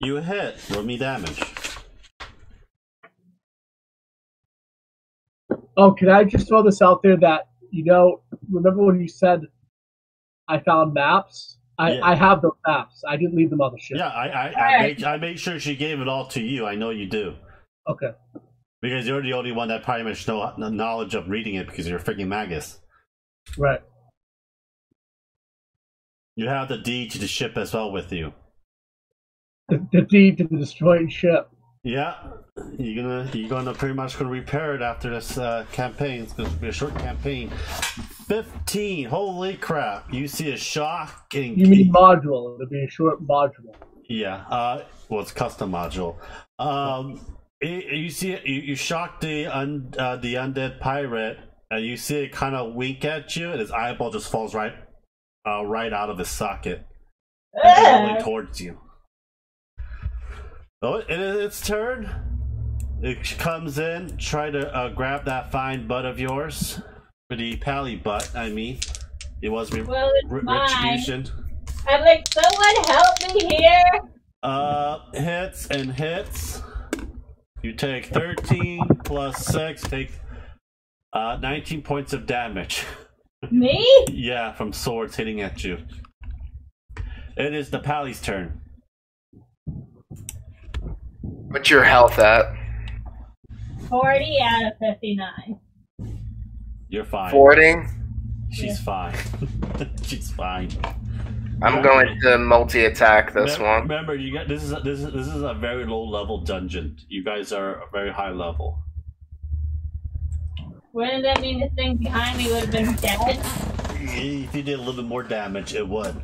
You hit. Roll me damage. Oh, can I just throw this out there that, remember when you said I found maps? I have those maps. I didn't leave them on the ship. Yeah, I made sure she gave it all to you. I know you do. Okay. Because you're the only one that probably much knowledge of reading it because you're a freaking magus. Right. You have the deed to the ship as well with you. The deed to the destroyed ship. Yeah, you're gonna pretty much gonna repair it after this campaign. It's gonna be a short campaign. 15. Holy crap! You see a shocking. You mean module? It'll be a short module. Yeah. Well, it's custom module. You see it. You shock the undead pirate, and you see it kind of wink at you, and his eyeball just falls right out of his socket, and rolling towards you. Oh, it is its turn. It comes in, try to grab that fine butt of yours. For the pally butt, I mean. It was retribution. I'm like, someone help me here! Hits and hits. You take 13 plus 6, take 19 points of damage. Me? Yeah, from swords hitting at you. It is the pally's turn. What's your health at? 40 out of 59. You're fine. 40? She's fine. She's fine. I'm going to multi-attack this one. Remember, you got this is a very low level dungeon. You guys are a very high level. Wouldn't that mean the thing behind me would have been dead? If you did a little bit more damage, it would.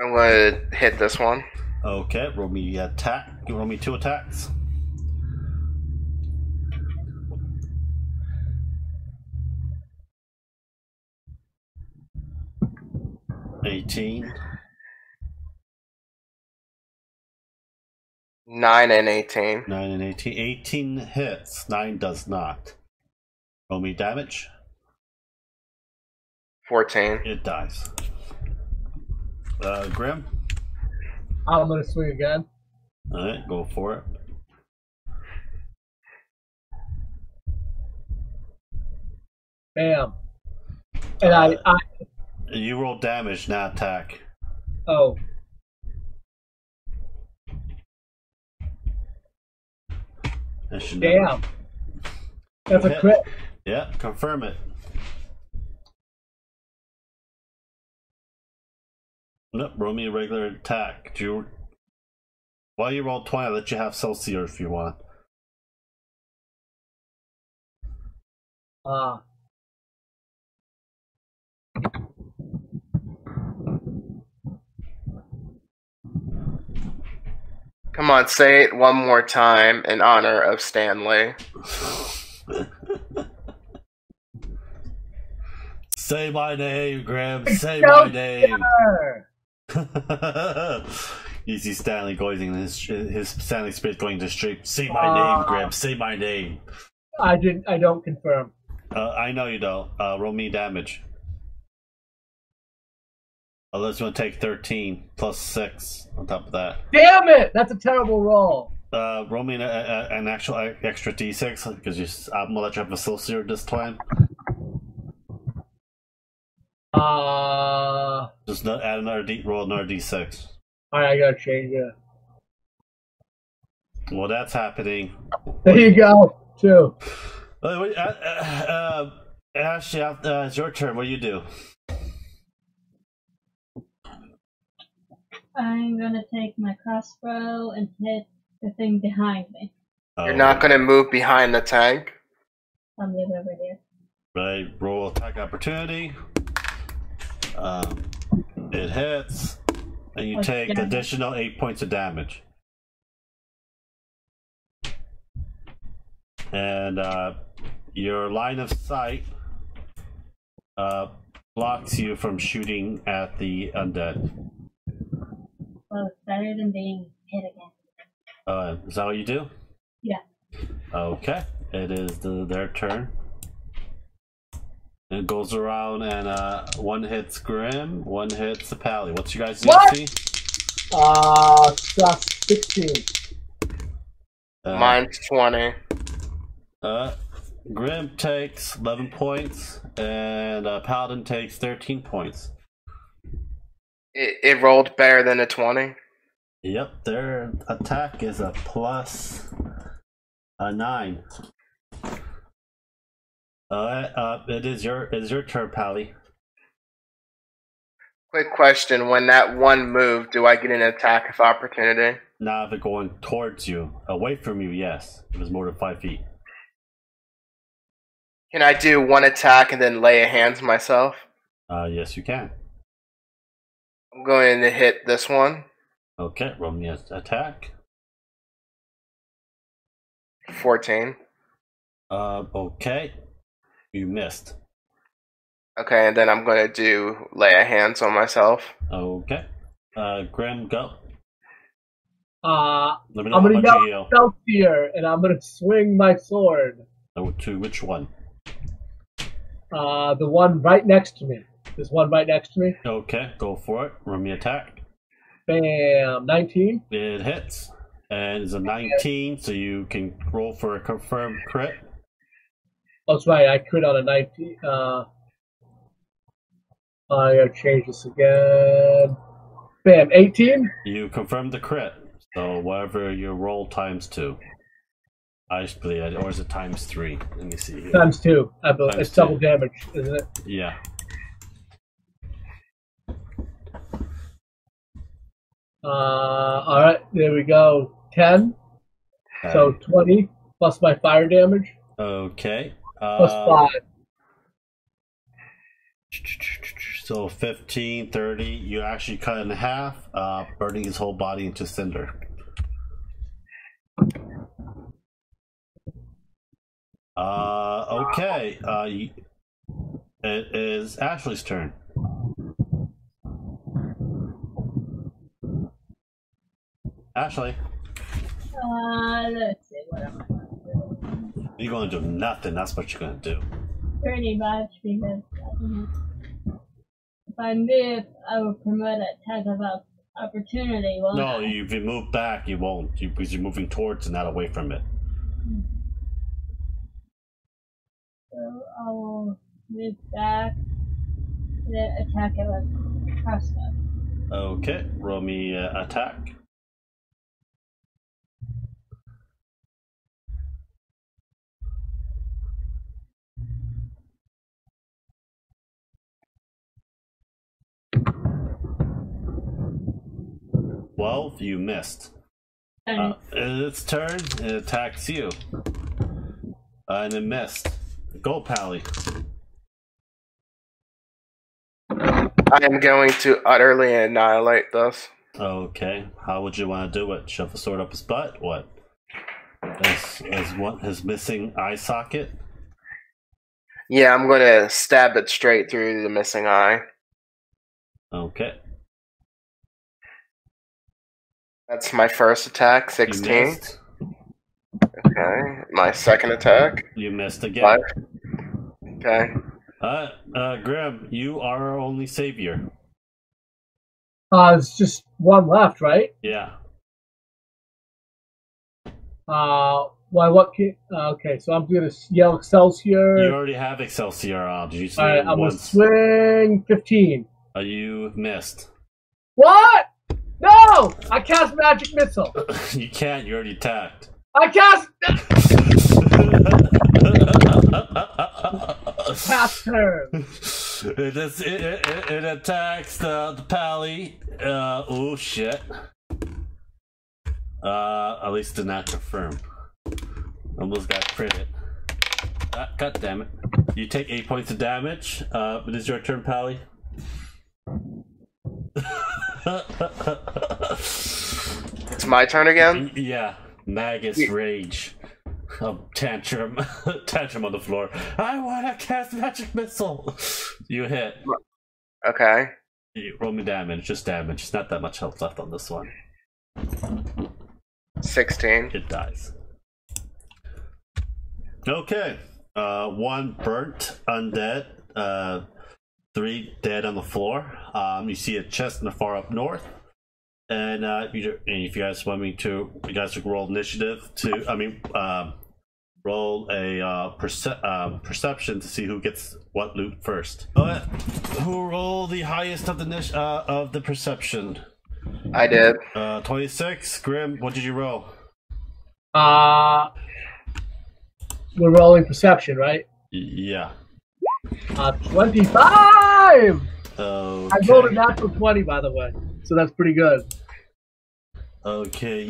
I'm going to hit this one. Okay, roll me attack. Roll me 2 attacks. $18. 9 and 18. 9 and 18. 18 hits. 9 does not. Roll me damage. 14. It dies. Grim. I'm gonna swing again. Alright, go for it. Bam. And You roll damage, not attack. oh. Damn. That's a crit. Yeah, confirm it. Nope, roll me a regular attack. While you roll 20, I'll let you have Celsius if you want. Come on, say it one more time in honor of Stanley. Say my name, Graham. Say my name. You see Stanley going in his Stanley spirit going to stream. Say my name, Graham. Say my name. I don't confirm. I know you don't. Roll me damage. Unless you want to take 13 plus 6 on top of that. Damn it! That's a terrible roll. Roll me an actual extra d6 because I'm gonna let you have a Celsius this time. Just add another roll another d6. Alright, I gotta change it. Well, that's happening. There you go. 2. Ashley, it's your turn. What do you do? I'm gonna take my crossbow and hit the thing behind me. You're not going to move behind the tank? I'll move over here. Right, roll attack opportunity. It hits, and you take additional 8 points of damage. And your line of sight blocks you from shooting at the undead. Well, it's better than being hit again. Is that what you do? Yeah. Okay, it is their turn. It goes around and one hits Grim, one hits the Pally. What's your guys' EFC? That's 16. Mine's 20. Grim takes 11 points, and Paladin takes 13 points. It rolled better than a 20? Yep, their attack is a plus 9. It is your turn, Pally. Quick question, when that one moved, do I get an attack of opportunity? Now if it's going towards you, away from you, yes. If it's more than 5 feet. Can I do one attack and then lay a hands myself? Yes, you can. I'm going to hit this one. Okay, roll me an attack. 14. Okay. You missed. Okay, and then I'm going to do lay a hands on myself. Okay. Grim, go. Let me know I'm how gonna much yell you heal. Excelsior, and I'm gonna swing my sword. To which one? The one right next to me. There's one right next to me. Okay, go for it. Roll me attack. Bam, 19. It hits. And it's a 19, so you can roll for a confirmed crit. Oh, that's right. I crit on a 19. I gotta change this again. Bam, 18. You confirm the crit. So whatever your roll times 2. I just believe, or is it times 3? Let me see here. Times 2. I believe Times it's double 2. damage, isn't it? Yeah. All right, there we go. 10. So 20 plus my fire damage Okay. plus 5. So 15, 30. You actually cut in half, burning his whole body into cinder. Okay. It is Ashley's turn. Ashley, Let's see, what am I gonna do? you're gonna do nothing. That's what you're gonna do. Pretty much, because if I move, I will promote attack of opportunity, won't No, I? if you move back, you won't. Because you're moving towards and not away from it. So I will move back, then attack it with crossbow. Okay, roll me attack. Well, you missed. Its turn, it attacks you. And it missed. Go, Pally. I am going to utterly annihilate this. Okay, how would you want to do it? Shove a sword up his butt? What? As what? His missing eye socket? Yeah, I'm going to stab it straight through the missing eye. Okay. That's my first attack, You 16. missed. Okay, my second attack, You missed again. 5. Okay. Grim, you are our only savior. It's just one left, right? Yeah. Why? What? Okay, so I'm gonna yell Excelsior. You already have Excelsior on. Did you see All right, it I'm gonna once? swing 15. You missed. What? No! I cast magic missile. You can't. You already attacked. I cast. Pass turn. It attacks the Pally. Oh shit. At least did not confirm. Almost got critted. God damn it. You take 8 points of damage. It is your turn, Pally. It's my turn again? Yeah. Magus Rage. Tantrum. Tantrum on the floor. I wanna cast magic missile. You hit. Okay. You roll me damage. Just damage. It's not that much health left on this one. 16. It dies. Okay. 1 burnt, undead. 3 dead on the floor. You see a chest in the far up north. And if you guys want me to, you guys can roll initiative to, roll a perception to see who gets what loot first. But who rolled the highest of the perception? I did. 26. Grim, what did you roll? We're rolling perception, right? Yeah. 25. Okay. I rolled a natural 20, by the way, so that's pretty good. Okay,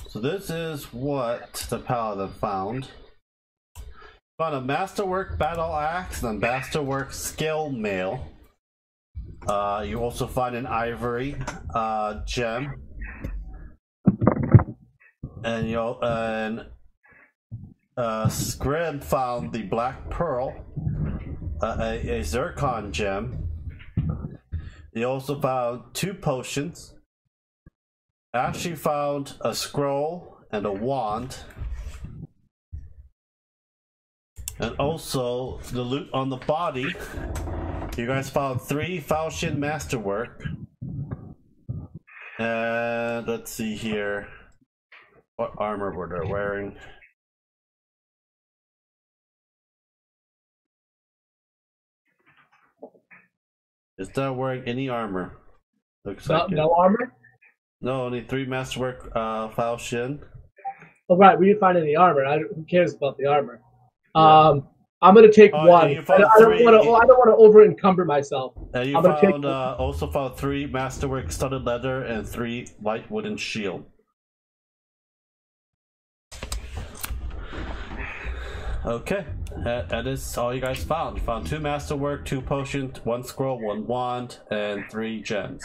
So this is what the paladin found. Found a masterwork battle axe and a masterwork scale mail. You also find an ivory gem, and Scrim found the black pearl, a zircon gem. You also found 2 potions, Ashley found a scroll and a wand. And also, the loot on the body. You guys found 3 falchion masterwork. And let's see here. What armor were they wearing? Is that wearing any armor? Looks like it. No armor? No, only 3 masterwork falchion. Oh, right, we didn't find any armor. Who cares about the armor? Yeah. I'm gonna take 1. I don't want to over encumber myself. And you found also found 3 masterwork studded leather and 3 light wooden shield. Okay, that is all you guys found. You found 2 masterwork, 2 potions, 1 scroll, 1 wand, and 3 gems.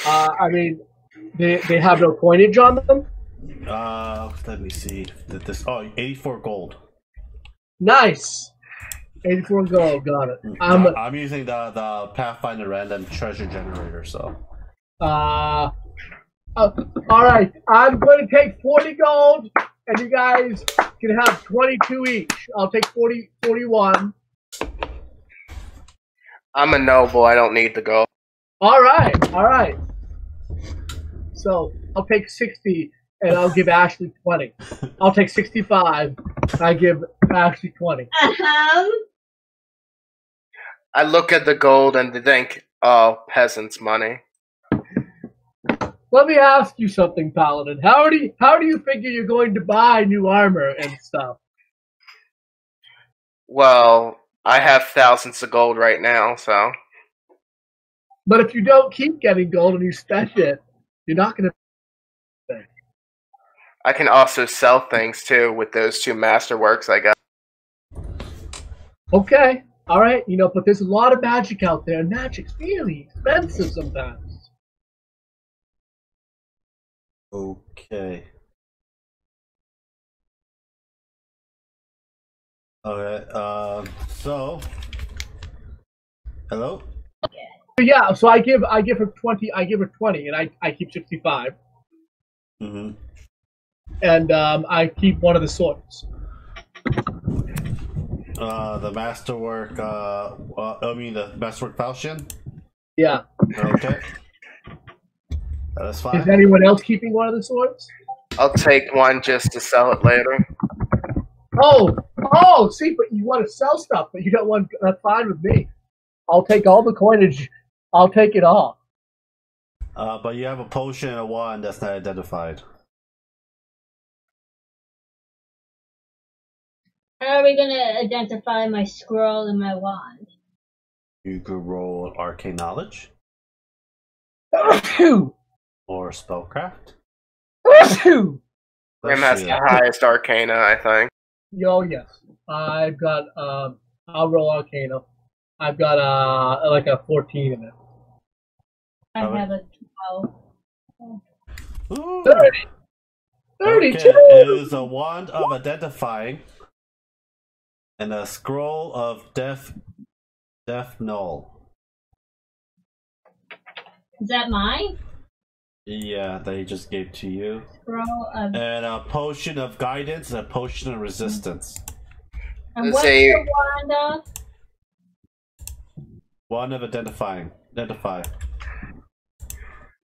I mean, they have no coinage on them. Let me see. This 84 gold. Nice. 84 gold. Got it. I'm using the Pathfinder random treasure generator. So. All right. I'm going to take 40 gold, and you guys can have 22 each. I'll take 41. I'm a noble. I don't need the gold. All right. So I'll take 60. And I'll give Ashley 20. I'll take 65. And I give Ashley 20. I look at the gold and think, oh, peasants' money. Let me ask you something, Paladin. How do you figure you're going to buy new armor and stuff? Well, I have thousands of gold right now, so. But if you don't keep getting gold and you spend it, you're not going to. I can also sell things too with those 2 masterworks I got. Okay, all right. But there's a lot of magic out there. Magic's really expensive sometimes. Okay. Okay. So. Hello. Yeah. So I give her 20. I give her 20, and I keep 65. Mm-hmm. And I keep one of the swords. The masterwork. I mean the masterwork falchion. Yeah. Okay. That's fine. Is anyone else keeping one of the swords? I'll take one just to sell it later. Oh, see, but you want to sell stuff, but you don't want. That's fine with me. I'll take all the coinage. I'll take it all. But you have a potion and a wand that's not identified. How are we gonna identify my scroll and my wand? You could roll arcane knowledge. Or spellcraft. Grim has the highest arcana, I think. Yes. I've got I'll roll arcana. I've got like a 14 in it. I have a 12. Ooh. 30. 32. Okay, it is a wand of identifying and a scroll of death null. Is that mine? Yeah, that he just gave to you. Scroll of... And a potion of guidance and a potion of resistance. And what's the wand of? Wand of identifying. Identify.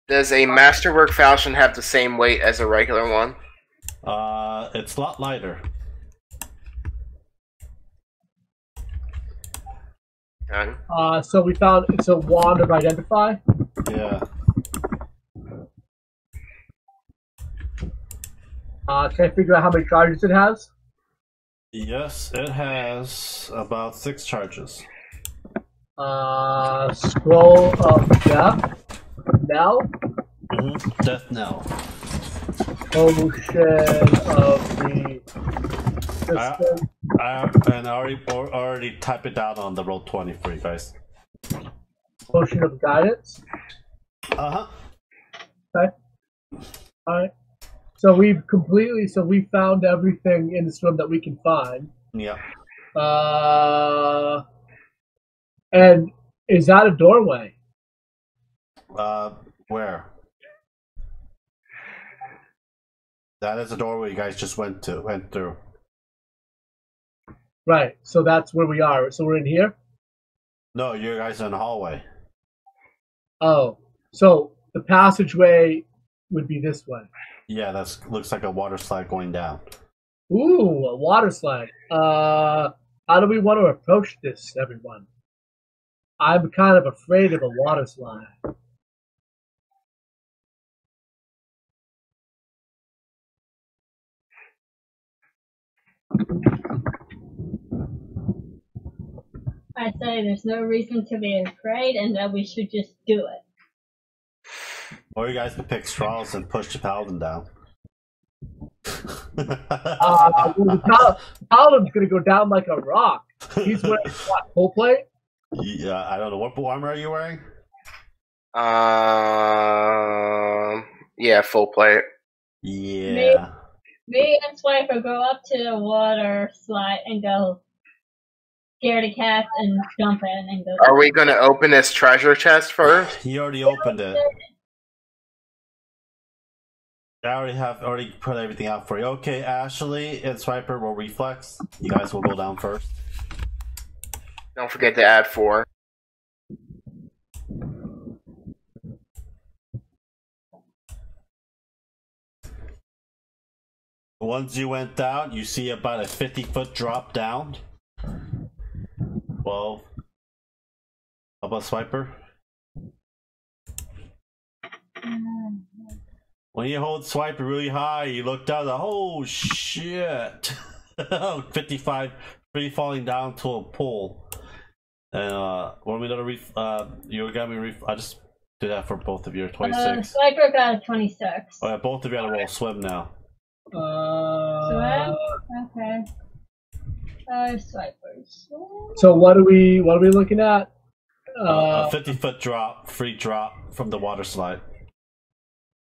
Does a masterwork falchion have the same weight as a regular one? It's a lot lighter. Okay. So we found it's a wand of identify. Yeah. Can I figure out how many charges it has? Yes, it has about 6 charges. Scroll of death. Knell. Death knell. Potion of the system. And I already type it down on the Roll20 for you guys. Potion of guidance. Okay. Alright. So we found everything in this room that we can find. Yeah. And is that a doorway? Where? That is the doorway you guys just went through. Right. So that's where we are. So we're in here? No, you guys are in the hallway. Oh. So the passageway would be this way. Yeah, that looks like a water slide going down. Ooh, a water slide. How do we want to approach this, everyone? I'm kind of afraid of a water slide. I say there's no reason to be afraid and that we should just do it. Or you guys can pick straws and push the paladin down. Well, the paladin's going to go down like a rock. He's wearing what, full plate? Yeah, I don't know. What armor are you wearing? Yeah, full plate. Yeah. Me and Swiper go up to the water slide and go scare the cats and jump in and go. Are we going to open this treasure chest first? You already opened it. I already put everything out for you. Okay, Ashley and Swiper will reflex. You guys will go down first. Don't forget to add 4. Once you went down, you see about a 50-foot drop down. 12. How about Swiper? When you hold Swiper really high, you look down, like, oh shit! 55, free falling down to a pool. And when we do you got me I just did that for both of you. 26. Swiper got a 26. Oh yeah, both of you got to roll swim now. Swim? Okay. Swiper. Swim. So what are we looking at? A 50-foot drop, free drop from the water slide.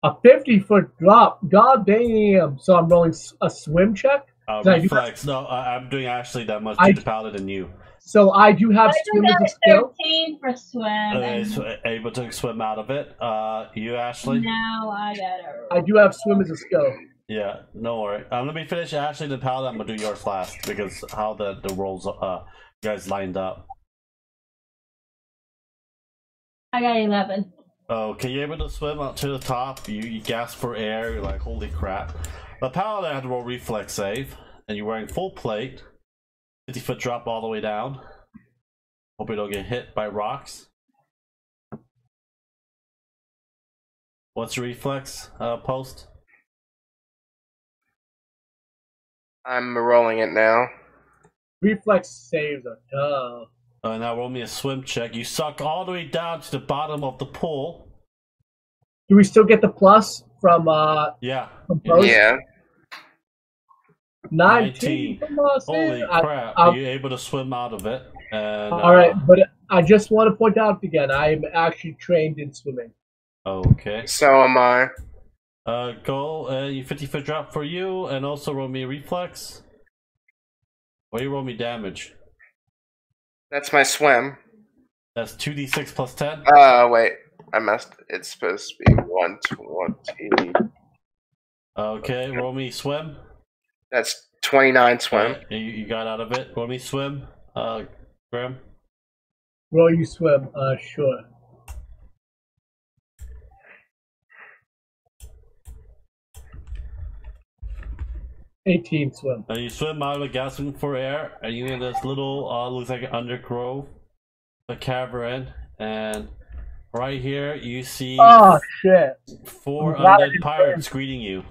A 50-foot drop. God damn! So I'm rolling a swim check. Reflex. No, I'm doing actually that much to the paladin than you. So I do have swim as a skill. 13 for swim. Able to swim out of it. You, Ashley? Now I gotta. I do have swim as a skill. Yeah, no worry. Let me finish Ashley the paladin. I'm gonna do yours last because how the rolls guys lined up. I got 11. Okay, you're able to swim up to the top. You gasp for air. You're like, holy crap. The paladin had to roll reflex save, and you're wearing full plate. 50-foot drop all the way down. Hope you don't get hit by rocks. What's your reflex post? I'm rolling it now. Reflex saves are tough. Now roll me a swim check. You suck all the way down to the bottom of the pool. Do we still get the plus from Yeah. from post? Yeah. 19. Holy crap. Are you able to swim out of it? And, Alright, but I just want to point out again, I am actually trained in swimming. Okay. So am I. Go, you 50-foot drop for you, and also roll me a reflex. Or you roll me damage. That's my swim. That's 2d6 plus 10. Wait. I messed. It's supposed to be 120. Okay, roll me swim. That's 29 swim. You got out of it. Roll me swim. Graham. Roll you swim, sure. $18 swim. You swim out of it, gasping for air, and you in this little, looks like an undergrowth, a cavern, and right here you see Oh shit! 4 undead pirates greeting you.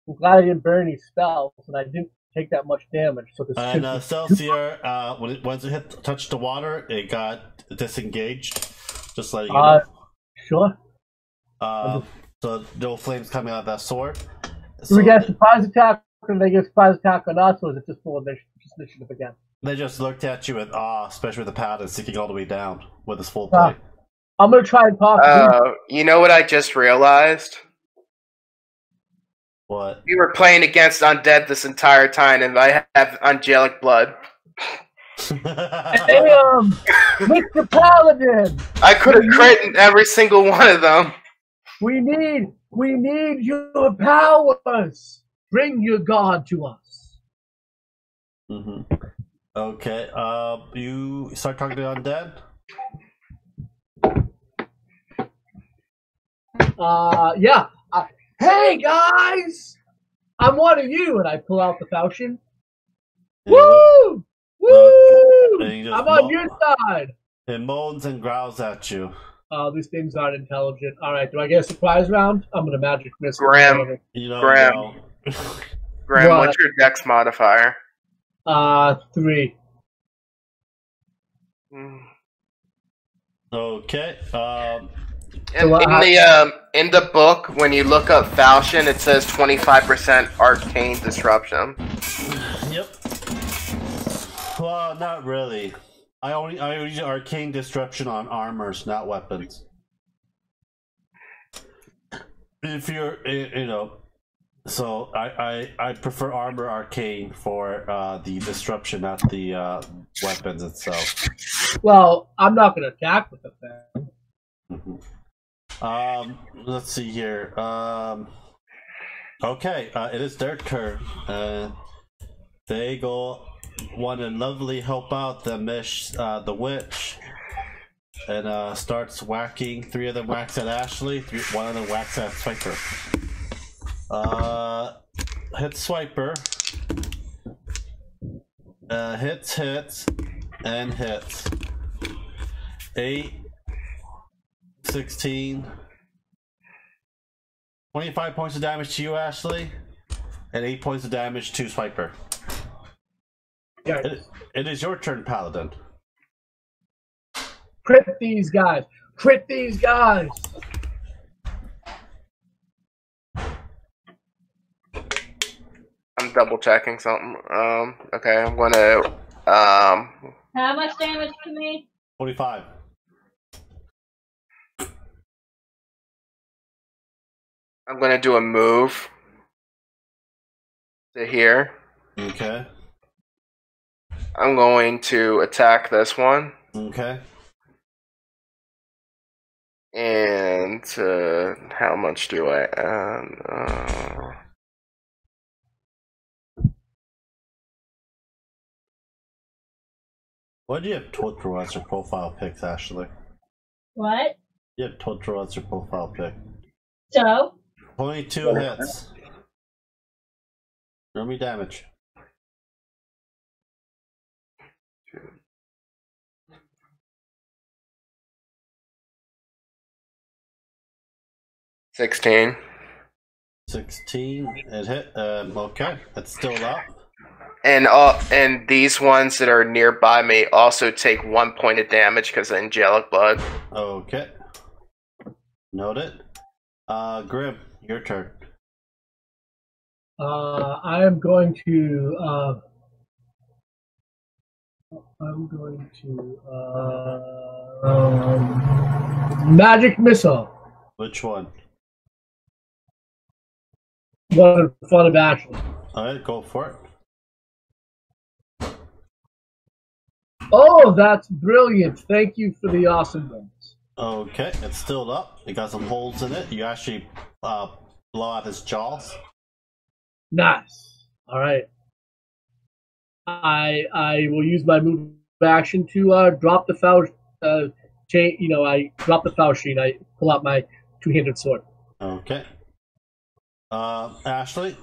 I'm glad I didn't burn any spells, and I didn't take that much damage. So this And Celsior, once it touched the water, it got disengaged. Just letting you know. Sure. So no flames coming out of that sword. Do we get a surprise attack, or they get a surprise attack on us, or is it just full initiative again? They just looked at you with awe, especially with the paladin sticking all the way down with his full plate. I'm gonna try and talk. You know what I just realized? What? We were playing against undead this entire time, and I have angelic blood. Hey, Mr. Paladin! I could have crit every single one of them. We need your powers! Bring your god to us. Mm-hmm. Okay, you start talking to undead? Yeah. Hey, guys! I'm one of you, and I pull out the falchion. Woo! Woo! I'm on your side. It moans and growls at you. These things aren't intelligent. All right, do I get a surprise round? I'm gonna magic miss. Graham. You know, Graham. Graham, what's your dex modifier? 3. Okay. In the book, when you look up falchion, it says 25% arcane disruption. Yep. Well, not really. I only use arcane disruption on armors, not weapons. If you're, so I prefer armor arcane for the disruption, not the weapons itself. Well, I'm not gonna attack with the thing. Mm-hmm. Let's see here. Okay, it is their turn. They want to lovely help out the witch, and starts whacking. 3 of them whacks at Ashley. 1 of them whacks at Swiper. Hits Swiper. Hits, and hits. 8, 16, 25 points of damage to you, Ashley, and 8 points of damage to Swiper. Yeah. It is your turn, Paladin. Crit these guys! Crit these guys! I'm double checking something. Okay, I'm gonna How much damage to me? 45. I'm gonna do a move to here. Okay. I'm going to attack this one. Okay. And how much do I add? What do you have total as your profile picks, Ashley? What? You have total as your profile pick. So? 22 hits. Roll me damage. $16. 16. It hit. Okay, it's still up. And these ones that are nearby me also take 1 point of damage because of angelic blood. Okay. Noted. Grim, your turn. I am going to. Magic missile. Which one? One in front of Ashley. Alright, go for it. Oh, that's brilliant. Thank you for the awesome ones. Okay, it's still up. It got some holes in it. You actually blow out his jaws. Nice. All right. I will use my move action to drop the foul chain. I drop the foul sheet. I pull out my 2-handed sword. Okay. Ashley?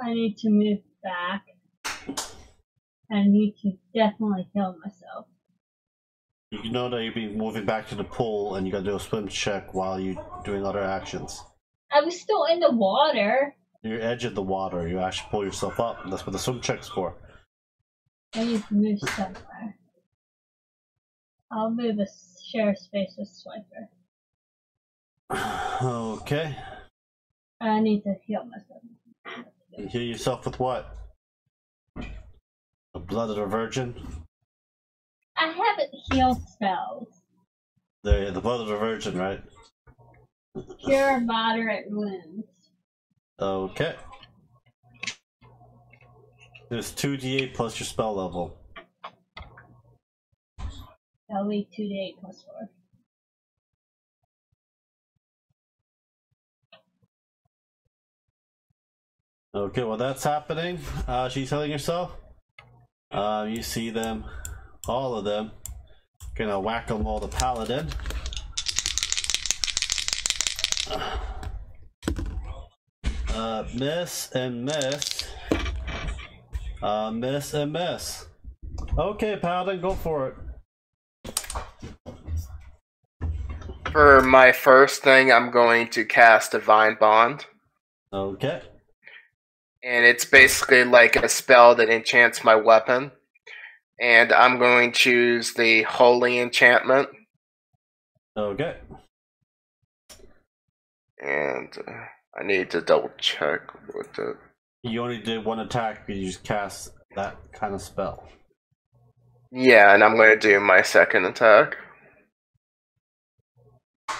I need to move back. I need to definitely heal myself. You know that you'll be moving back to the pool and you gotta do a swim check while you're doing other actions. I was still in the water. You're edge of the water. You actually pull yourself up. That's what the swim check's for. I need to move somewhere. I'll move a share space with Swiper. Okay. I need to heal myself. You heal yourself with what? The blood of the virgin? I haven't healed spells. The blood of the virgin, right? Cure moderate wounds. Okay. There's 2d8 plus your spell level. That'll be 2d8 plus 4. Okay, while that's happening, she's healing herself. You see them, all of them, gonna whack them all the paladin. Miss and miss. Miss and miss. Okay, paladin, go for it. For my first thing, I'm going to cast Divine Bond. Okay. And it's basically like a spell that enchants my weapon. And I'm going to choose the Holy Enchantment. Okay. And I need to double check with the... You only did one attack because you just cast that kind of spell. Yeah, and I'm going to do my second attack. 5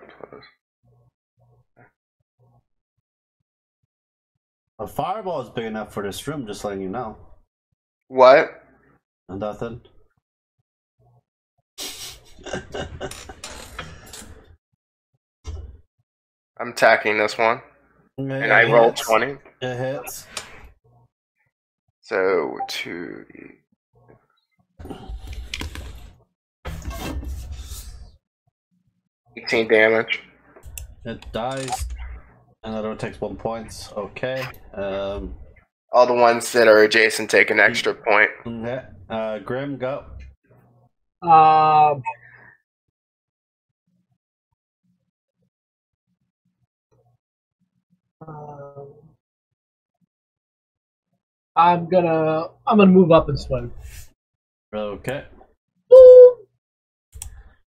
plus... A fireball is big enough for this room, just letting you know. What? Nothing. I'm attacking this one. Okay, And I rolled 20. It hits. So, 2... 18 damage. It dies. Another one takes 1 point. Okay. All the ones that are adjacent take an extra point. Okay. Grim, go. I'm gonna move up and swing. Okay. Woo!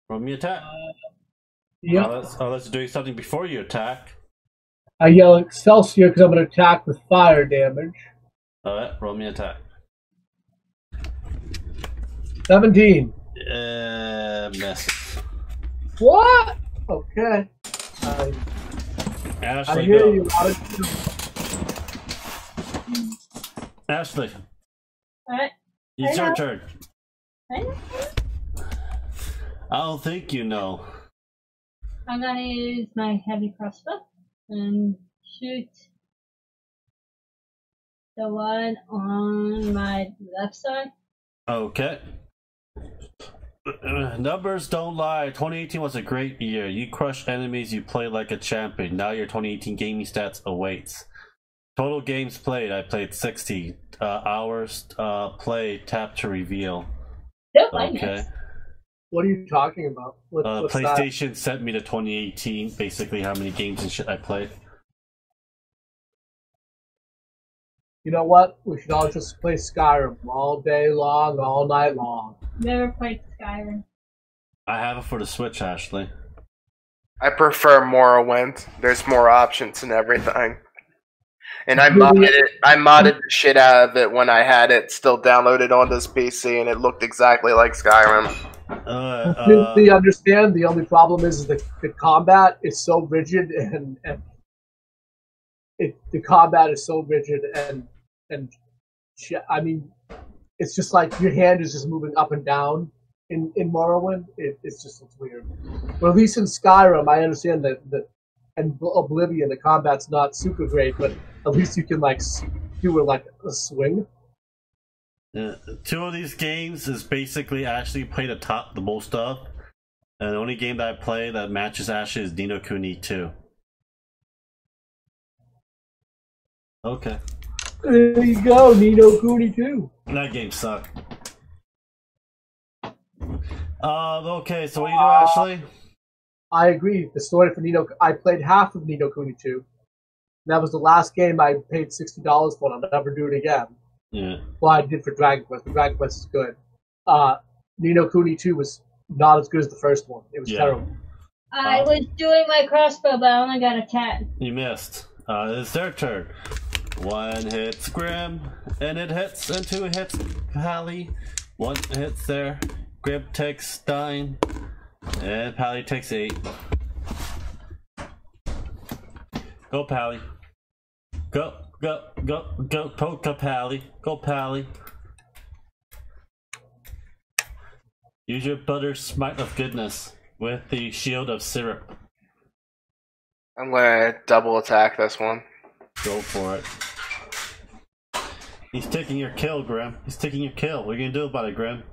Roll me attack. Yeah. Unless you're doing something before you attack. I yell Excelsior because I'm gonna attack with fire damage. Alright, roll me attack. 17. Miss. What? Okay. Ashley, I hear go. you. Ashley, Alright. it's your turn. I don't think you know. I'm gonna use my heavy crossbow and shoot the one on my left side. Okay. Numbers don't lie. 2018 was a great year. You crushed enemies, you played like a champion. Now your 2018 gaming stats awaits. Total games played, I played 60. Hours played, tap to reveal. Nope, I Okay. missed. What are you talking about? What's PlayStation that? sent me to 2018, basically how many games and shit I played. You know what? We should all just play Skyrim all day long, all night long. Never played Skyrim. I have it for the Switch, Ashley. I prefer Morrowind. There's more options and everything. And I modded the shit out of it when I had it still downloaded on this PC, and it looked exactly like Skyrim. Completely understand. The only problem is the combat is so rigid, and the combat is so rigid, and I mean, it's just like your hand is just moving up and down in Morrowind. It's weird. But at least in Skyrim, I understand that and Oblivion, the combat's not super great, but at least you can do a swing. Two of these games is basically Ashley played the most of, and the only game that I play that matches Ashley is Ni no Kuni 2. Okay. There you go, Ni no Kuni 2. That game sucked. Okay, so what do you do, Ashley? I agree. The story for I played half of Ni no Kuni 2. That was the last game I paid $60 for, and I'll never do it again. Yeah. Well, I did for Dragon Quest, but Dragon Quest is good. Ni no Kuni 2 was not as good as the first one. It was terrible. I was doing my crossbow, but I only got a 10. You missed. It's their turn. 1 hits Grim, and it hits, and 2 hits Pally. 1 hits there. Grim takes 9, and Pally takes 8. Go, Pally. Go. Go, Pally. Go, Pally. Use your butter smite of goodness with the shield of syrup. I'm gonna double attack this one. Go for it. He's taking your kill, Grim. He's taking your kill. What are you gonna do about it, Grim?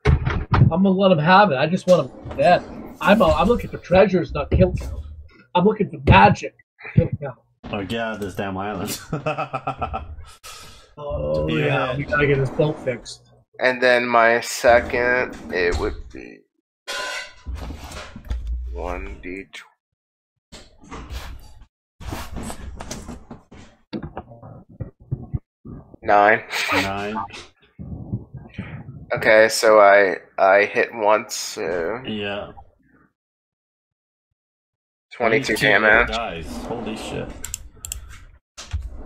I'm gonna let him have it. I just want him dead. I'm looking for treasures, not kill count. I'm looking for magic. Kill count. Or get out of this damn island. Oh yeah, we gotta get this boat fixed. And then my second, it would be 1d20. Nine. Okay, so I hit once, so yeah. 22 damage. Dies. Holy shit.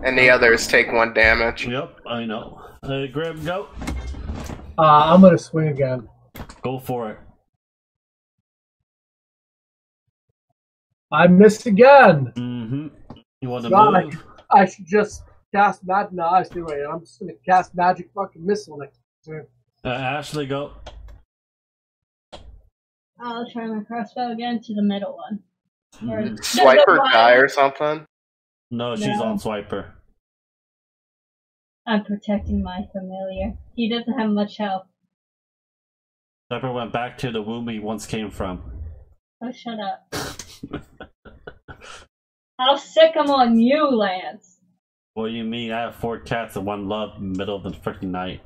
And the others take 1 damage. Yep, I know. Grim, go. I'm gonna swing again. Go for it. I missed again. Mm-hmm. You want to God, move? I should just cast magic. No, I see right now. I'm just gonna cast magic fucking missile next turn. Ashley, go. I'll try my crossbow again to the middle one. Mm-hmm. Swiper die or something? No, she's on Swiper. I'm protecting my familiar. He doesn't have much health. Swiper went back to the womb he once came from. Oh, shut up. I'll sick him on you, Lance. What do you mean? I have 4 cats and 1 love in the middle of the freaking night.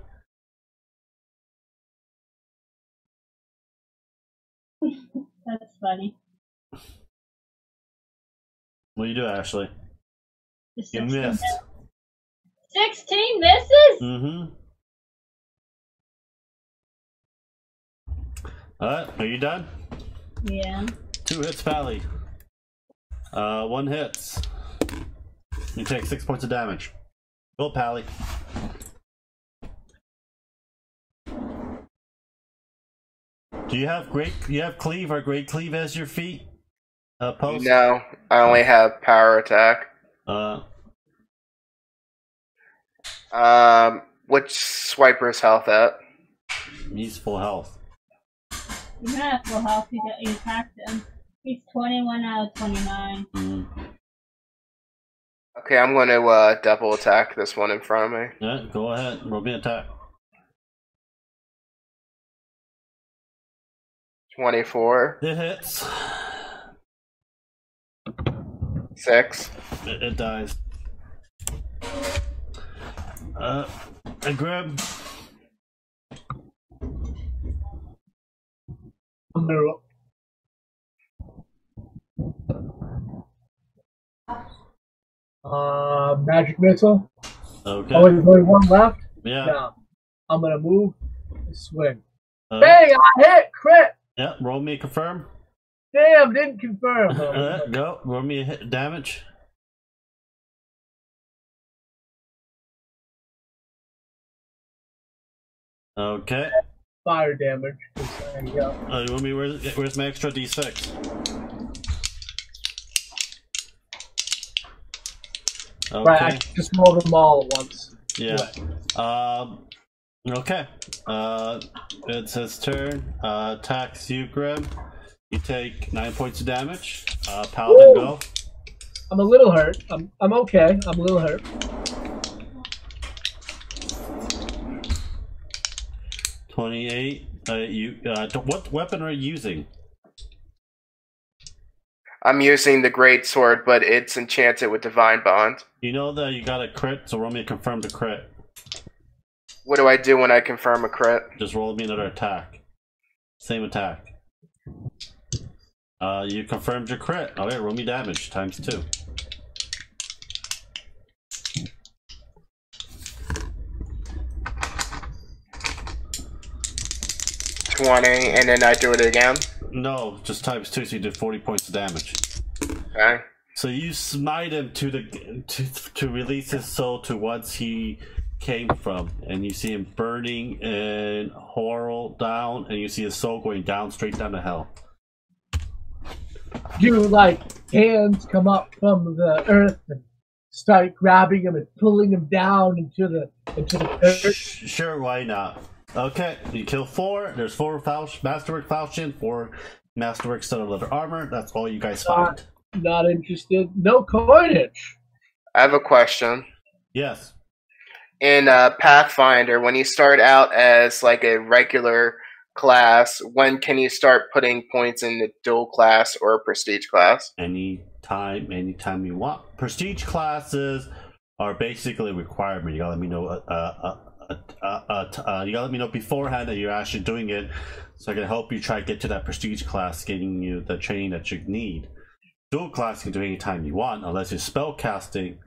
That's funny. What do you do, Ashley? You missed. 16 misses? Mm-hmm. Alright, are you done? Yeah. 2 hits, Pally. 1 hits. You take 6 points of damage. Go, Pally. Do you have cleave or great cleave as your feat? Post? No, I only have power attack. Which Swiper's health at? He's full health. You have full health, you attacked him. He's 21 out of 29. Mm. Okay, I'm going to double attack this one in front of me. Yeah, go ahead. Roll me an attack. 24. It hits. 6. It dies. I grab. I'm gonna roll. Magic missile. Okay. Oh, there's only 1 left? Yeah. No. I'm gonna move and swing. Bang! I hit! Crit! Yeah, roll me a confirm. Damn, didn't confirm. Go. Roll me a hit damage. Okay. Fire damage. There you go. You want me, where's my extra d6? Okay. Right, I just rolled them all at once. Yeah. Okay. It's his turn. Attacks you, Grim. You take 9 points of damage. Paladin, go. I'm a little hurt. I'm okay. I'm a little hurt. 28. What weapon are you using? I'm using the Great Sword, but it's enchanted with Divine Bond. You know that you got a crit, so roll me a confirm the crit. What do I do when I confirm a crit? Just roll me another attack. Same attack. You confirmed your crit. Okay, roll me damage times 2. And then I do it again? No, just times 2, so you did 40 points of damage. Okay. So you smite him to release his soul to whence he came from, and you see him burning and horror down, and you see his soul going down, straight down to hell. You like hands come up from the earth and start grabbing him and pulling him down into the dirt? Sure, why not? Okay, you kill 4. There's 4 Masterwork Falchion, 4 Masterwork Stone Leather Armor. That's all you guys find. Not interested. No coinage. I have a question. Yes. In Pathfinder, when you start out as like a regular class, when can you start putting points in the dual class or prestige class? Anytime you want. Prestige classes are basically a requirement. You gotta let me know. You gotta let me know beforehand that you're actually doing it, so I can help you try to get to that prestige class, getting you the training that you need. Dual class you can do anytime you want, unless you're spell casting.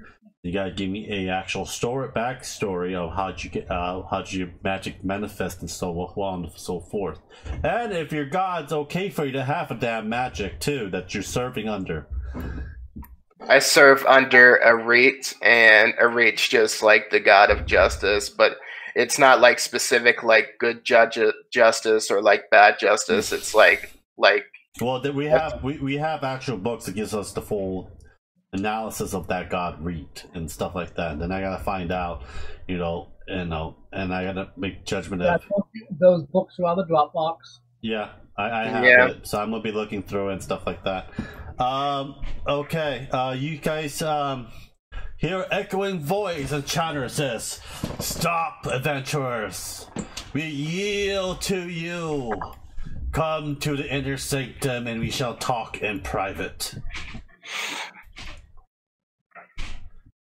You gotta give me a actual backstory of how'd your magic manifest and so on and so forth. And if your god's okay for you to have a damn magic too that you're serving under. I serve under a Reach, and a Reach just like the god of justice, but it's not like specific like good justice or like bad justice. It's like well, we have actual books that gives us the full analysis of that god Reet and stuff like that. And then I gotta find out, and I gotta make judgment of those books are on the Dropbox. Yeah, I have it, so I'm gonna be looking through it and stuff like that. Okay, you guys hear echoing voice, and Chandra says, "Stop, adventurers! We yield to you. Come to the inner sanctum, and we shall talk in private."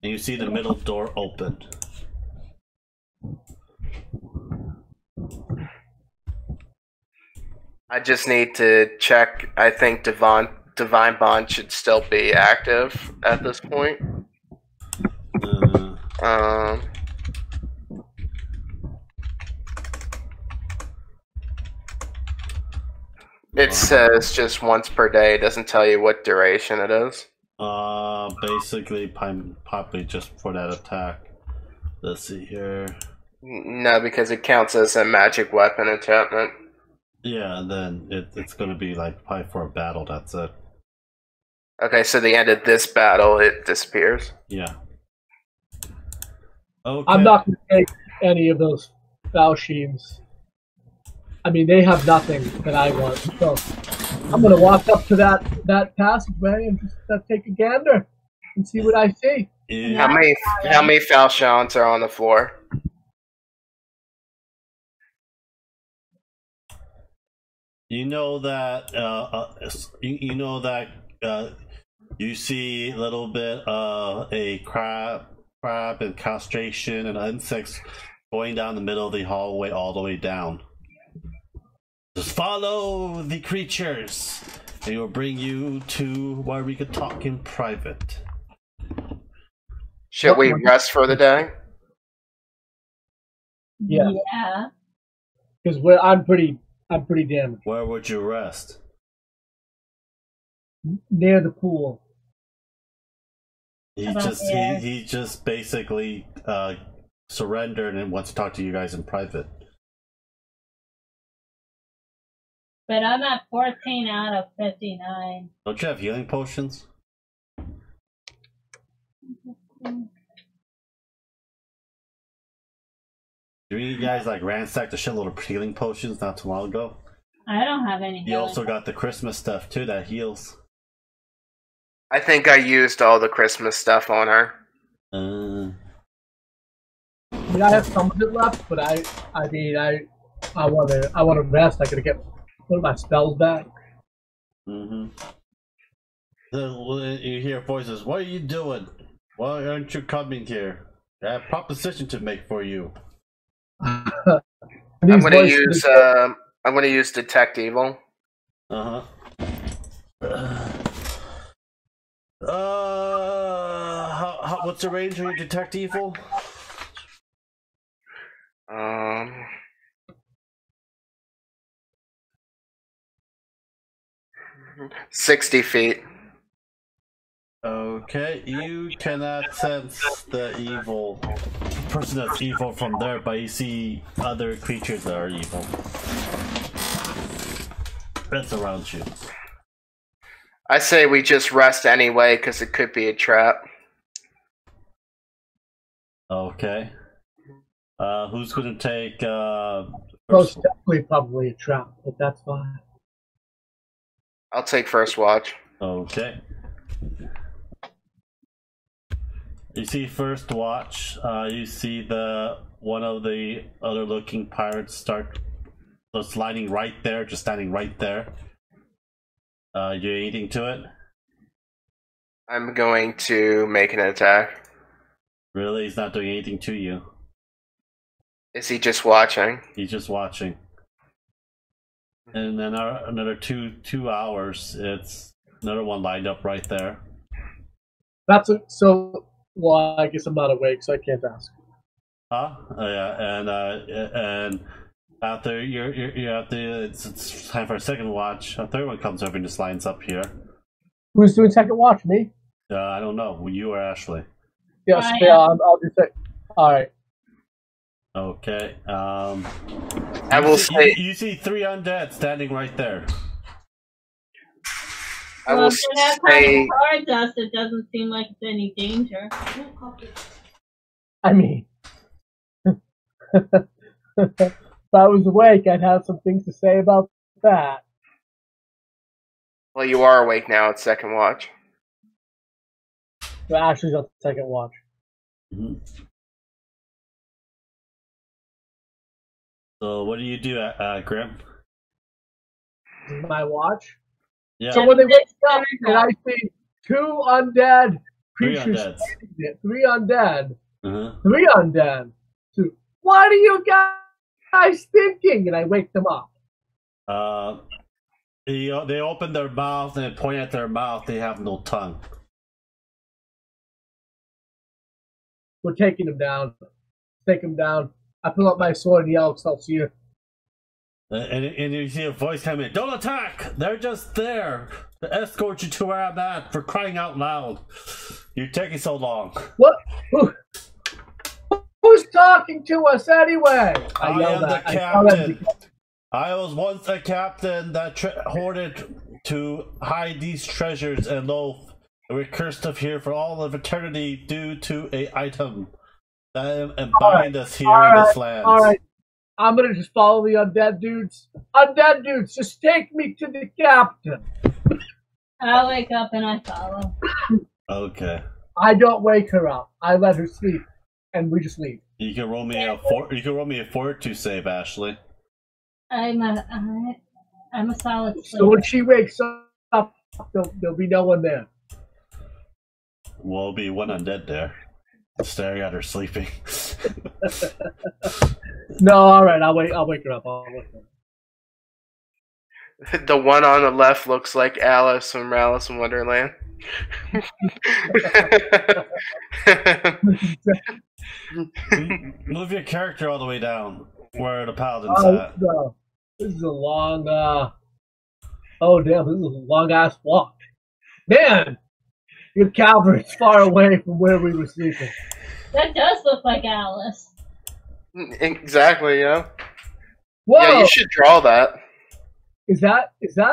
And you see the middle door open. I just need to check. I think Divine Bond should still be active at this point. It says just once per day. It doesn't tell you what duration it is. Basically, probably just for that attack. Let's see here. No, because it counts as a magic weapon enchantment. Yeah, and then it's going to be like probably for a battle. That's it. Okay, so the end of this battle, it disappears. Yeah. Okay. I'm not going to take any of those Falchions. I mean, they have nothing that I want. So I'm going to walk up to that passageway and just take a gander and see what I see. Yeah. How many Falchions are on the floor? You know that you see a little bit of a crab and castration and insects going down the middle of the hallway all the way down. Just follow the creatures, and it will bring you to where we could talk in private. Should we rest for the day? Yeah. Because I'm pretty damaged. Where would you rest? Near the pool. He just basically surrendered and wants to talk to you guys in private. But I'm at 14 out of 59. Don't you have healing potions? Do you guys ransacked a shitload of healing potions not too long ago? I don't have any. You also got the Christmas stuff too that heals. I think I used all the Christmas stuff on her. I mean, I have some of it left, but I want to rest. I gotta get one of my spells back. You hear voices. What are you doing? Why aren't you coming here? I have a proposition to make for you. I'm gonna use detect evil. What's the range of your detect evil? 60 feet. Okay, you cannot sense the evil person that's evil from there, but you see other creatures that are evil. That's around you. I say we just rest anyway, because it could be a trap. Okay. Who's going to take Most first? definitely probably a trap, but that's fine. I'll take first watch. Okay. You see first watch. You see one of the other looking pirates start sliding right there, just standing right there. You're eating to it. I'm going to make an attack. Really, he's not doing anything to you. Is he just watching? He's just watching. And then another 2 hours. It's another one lined up right there. Well, I guess I'm not awake, so I can't ask. Huh? Yeah, and after it's time for a second watch. A third one comes over and just lines up here. Who's doing second watch? Me? I don't know. You or Ashley? Yes, yeah, I'll do second. All right. Okay. I will say. You see 3 undead standing right there. I will if that say. card dust, it doesn't seem like it's any danger. I mean, if I was awake, I'd have some things to say about that. Well, you are awake now. It's second watch. But Ashley's on second watch. Mm-hmm. So what do you do, Grim? My watch. Yeah. So when they wake up, and I see 2 undead creatures, 3 undead, Uh-huh. 3 undead. So, what are you guys thinking? And I wake them up. They open their mouth and point at their mouth. They have no tongue. We're taking them down. Take them down. I pull up my sword and yell, Excelsior. And you see a voice come in. Don't attack! They're just there to escort you to where I'm at, for crying out loud. You're taking so long. What? Who's talking to us anyway? I am the captain. I was once a captain that hoarded to hide these treasures, and lo, we're cursed up here for all of eternity due to a item that bind us here in this land. Alright, I'm gonna just follow the undead dudes. Undead dudes, just take me to the captain. I wake up and I follow. Okay. I don't wake her up. I let her sleep, and we just leave. You can roll me a fortitude save, Ashley. I'm a solid sleeper. So when she wakes up, there'll be no one there. Will be one undead there, staring at her sleeping. No, all right. I'll wake her up. The one on the left looks like Alice from Alice in Wonderland. Move your character all the way down where the paladin's at. This is a long. Oh damn! This is a long ass walk. Man, your cavalry's far away from where we were sleeping. That does look like Alice. Exactly, yeah. Whoa! Yeah, you should draw that. Is that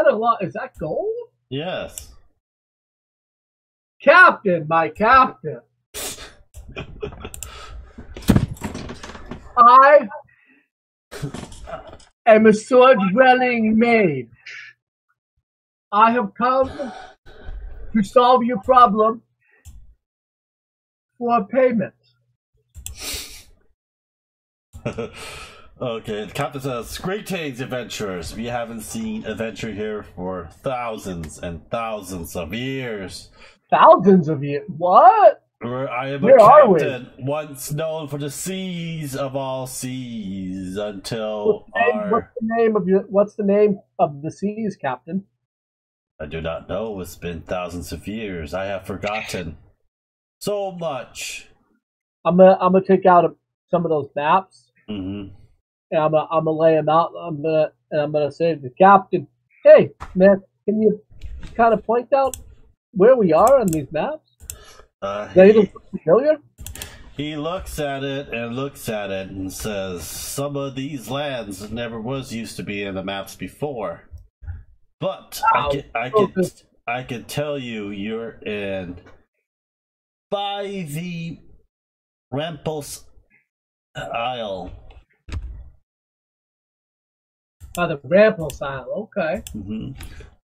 a lot? Is that gold? Yes. Captain, my captain. I am a sword-dwelling mage. I have come to solve your problem for payment. Okay, the captain says, "Greetings, adventurers. We haven't seen adventure here for thousands and thousands of years. Thousands of years? What? I am Where a are we? captain, once known for the seas of all seas, until What's the name of the seas, Captain? I do not know. It's been thousands of years. I have forgotten so much." I'm gonna take out some of those maps. Mm-hmm. And I'm gonna lay them out. I'm gonna say to the captain, "Hey, man, can you kind of point out where we are on these maps? They look familiar." He looks at it and says, "Some of these lands never was used to be in the maps before, but I can tell you, you're in by the Ramples Isle. By the Ramples Isle, okay.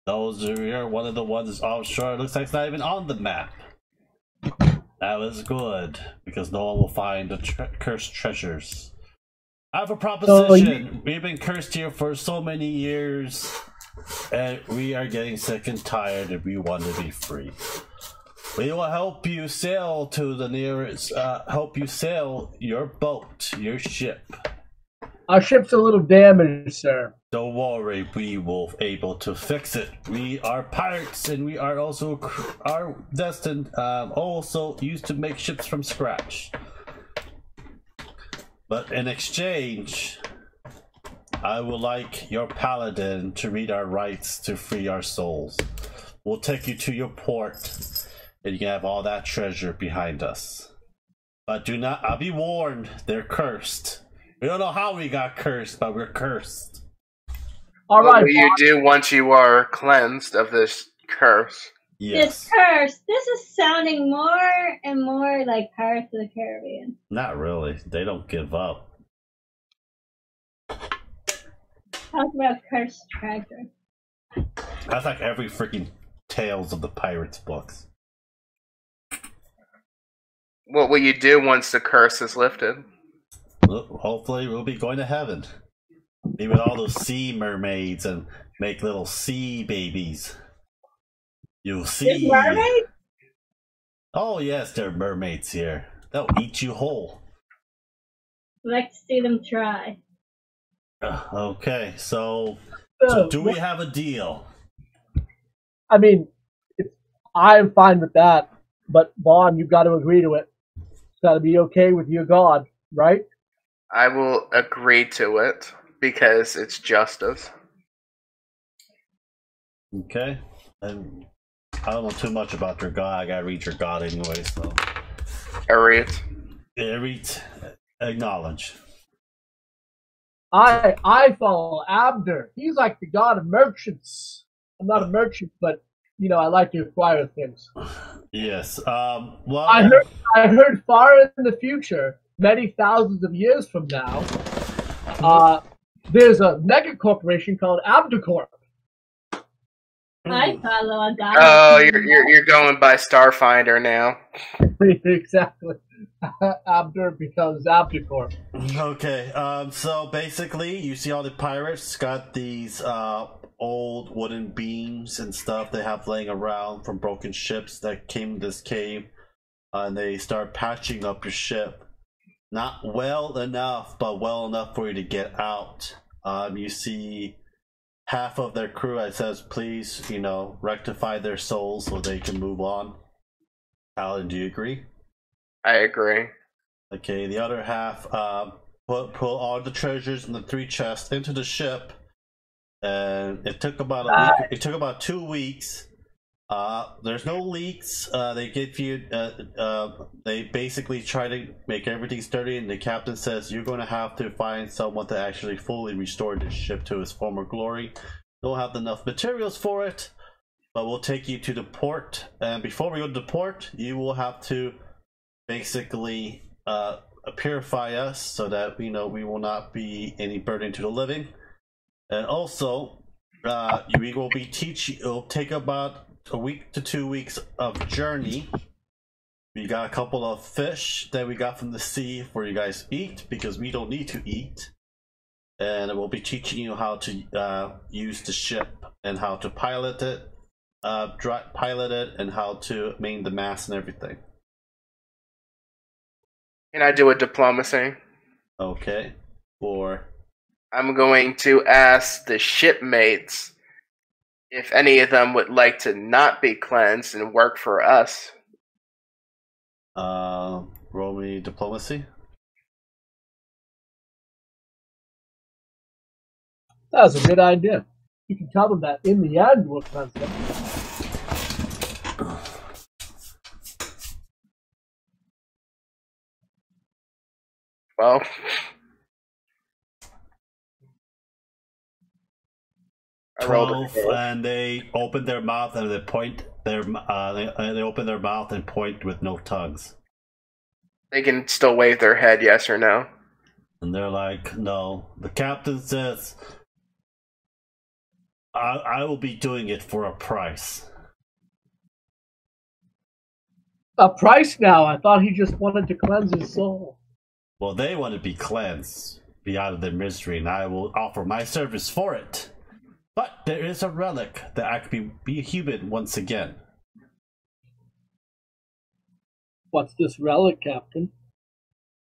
Those are one of the ones offshore. Looks like it's not even on the map. That was good, because no one will find the cursed treasures. I have a proposition. We've been cursed here for so many years, and we are getting sick and tired, and we want to be free. We will help you sail to the nearest, help you sail your boat, your ship. Our ship's a little damaged, sir. Don't worry, we will be able to fix it. We are pirates, and we are also destined, also used to make ships from scratch. But in exchange, I would like your paladin to read our rights to free our souls. We'll take you to your port, and you can have all that treasure behind us. But do not, I'll be warned, they're cursed. We don't know how we got cursed, but we're cursed. All right. What will you do once you are cleansed of this curse? Yes. This curse. This is sounding more and more like Pirates of the Caribbean. Not really. They don't give up. Talk about cursed treasure. That's like every freaking Tales of the Pirates books. What will you do once the curse is lifted? Hopefully we'll be going to heaven. Be with all those sea mermaids and make little sea babies. You'll see. Mermaid? Oh yes, there are mermaids here. They'll eat you whole. Let's see them try. Okay, so do we have a deal? I mean, I'm fine with that, but Vaughn, you've got to agree to it. It's got to be okay with your god, right? I will agree to it because it's justice. Okay. And I don't know too much about your god. I gotta read your god anyway, so. Erit. Erit, acknowledge. I follow Abner. He's like the god of merchants. I'm not a merchant, but you know I like to acquire things. Yes. Well, I heard far in the future, many thousands of years from now, there's a mega corporation called Abdercorp. I follow a god. Oh, you're going by Starfinder now. Exactly. Abder becomes Abdercorp. Okay. So basically, you see all the pirates got these old wooden beams and stuff they have laying around from broken ships that came to this cave, and they start patching up your ship. Not well enough, but well enough for you to get out. You see half of their crew, it says, please, rectify their souls so they can move on. Alan, do you agree? I agree. Okay, the other half, pull all the treasures in the 3 chests into the ship, and it took about a week. It took about 2 weeks. There's no leaks. They give you. They basically try to make everything sturdy, and the captain says you're going to have to find someone to actually fully restore the ship to its former glory. Don't have enough materials for it, but we'll take you to the port. And before we go to the port, you will have to basically purify us so that we will not be any burden to the living. And also, we will be teaching. It'll take about a week to 2 weeks of journey. We got a couple of fish that we got from the sea for you guys to eat because we don't need to eat. And we'll be teaching you how to use the ship and how to pilot it, and how to main the mast and everything. Can I do a diplomacy? Okay. Or I'm going to ask the shipmates if any of them would like to not be cleansed and work for us. roll me diplomacy. That was a good idea. You can tell them that in the end we'll cleanse them. Well, I rolled 12, and they open their mouth and they point they open their mouth and point with no tongues. They can still wave their head yes or no. And they're like, no. The captain says, I will be doing it for a price. A price now? I thought he just wanted to cleanse his soul. Well, they want to be cleansed, be out of their misery, and I will offer my service for it. But there is a relic that I could be human once again. What's this relic, Captain?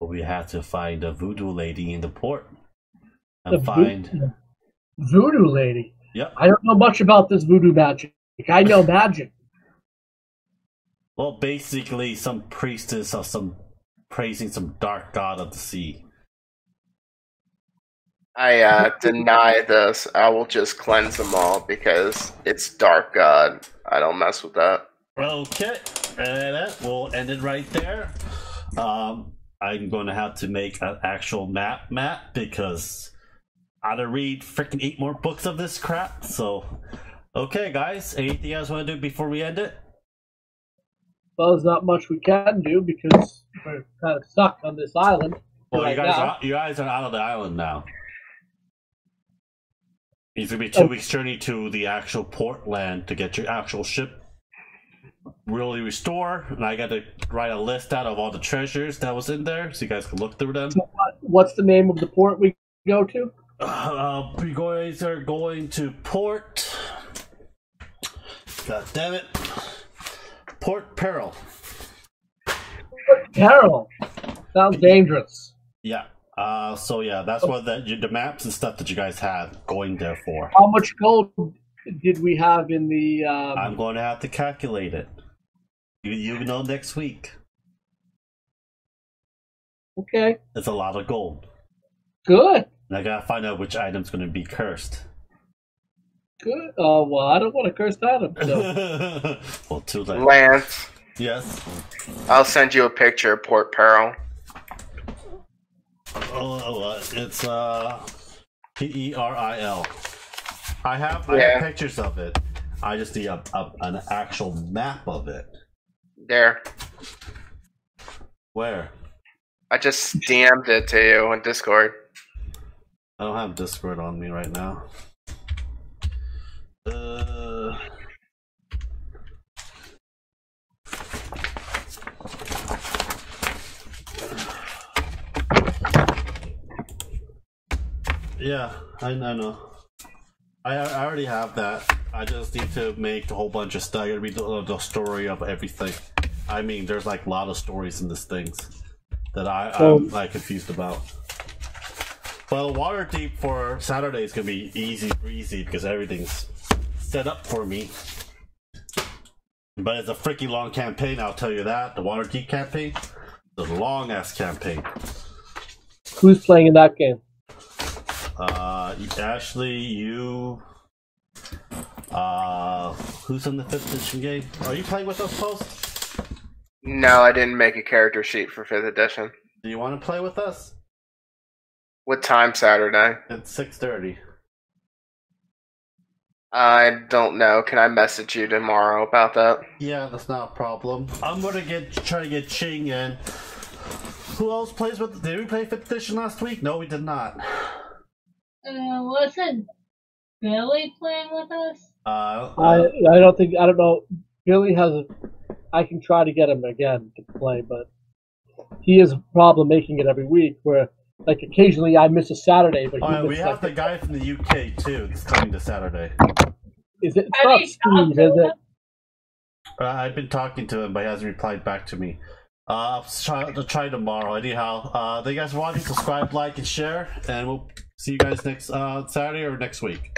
But we have to find a voodoo lady in the port. The And find... voodoo lady? Yep. I don't know much about this voodoo magic. I know magic. Well, basically some priestess of some praising some dark god of the sea. I deny this. I will just cleanse them all because it's dark god. I don't mess with that. Okay, and we'll end it right there. I'm going to have to make an actual map because I gotta read freaking 8 more books of this crap. So, okay, guys, anything else want to do before we end it? Well, there's not much we can do because we're kind of stuck on this island. Well, right you guys are out of the island now. It's gonna be 2 weeks journey to the actual port land to get your actual ship really restored, and I got to write a list out of all the treasures that was in there, so you guys can look through them. So what's the name of the port we go to? You guys are going to Port. God damn it, Port Peril. Peril. Sounds dangerous. Yeah. So yeah, that's what the maps and stuff that you guys have going there for. How much gold did we have in the? I'm going to have to calculate it. You know next week. Okay. It's a lot of gold. Good. And I gotta find out which item's going to be cursed. Good. Oh well, I don't want to curse item. So. Well, too late. Lance. Yes. I'll send you a picture of Port Peril. It's Peril. I have pictures of it. I just need an actual map of it. There. Where? I just DM'd it to you on Discord. I don't have Discord on me right now. Yeah, I know. I already have that. I just need to make a whole bunch of stuff. I gotta read the story of everything. I mean, there's like a lot of stories in this thing that I'm like confused about. Well, Waterdeep for Saturday is gonna be easy breezy because everything's set up for me. But it's a freaking long campaign, I'll tell you that. The Waterdeep campaign, the long ass campaign. Who's playing in that game? Ashley, you. Who's in the 5th edition game? Are you playing with us, Post? No, I didn't make a character sheet for 5th edition. Do you want to play with us? What time Saturday? It's 6:30. I don't know. Can I message you tomorrow about that? Yeah, that's not a problem. I'm gonna try to get Ching in. Who else plays with? Did we play 5th edition last week? No, we did not. Wasn't Billy playing with us? I don't know. Billy has I can try to get him again to play, but he has a problem making it every week. Where like occasionally I miss a Saturday, but we have the guy from the UK too. That's coming to Saturday. Is it? It's not Steve, is it? I've been talking to him, but he hasn't replied back to me. I'll try tomorrow. Anyhow, thank you guys for watching. Subscribe, like, and share, and we'll see you guys next Saturday or next week.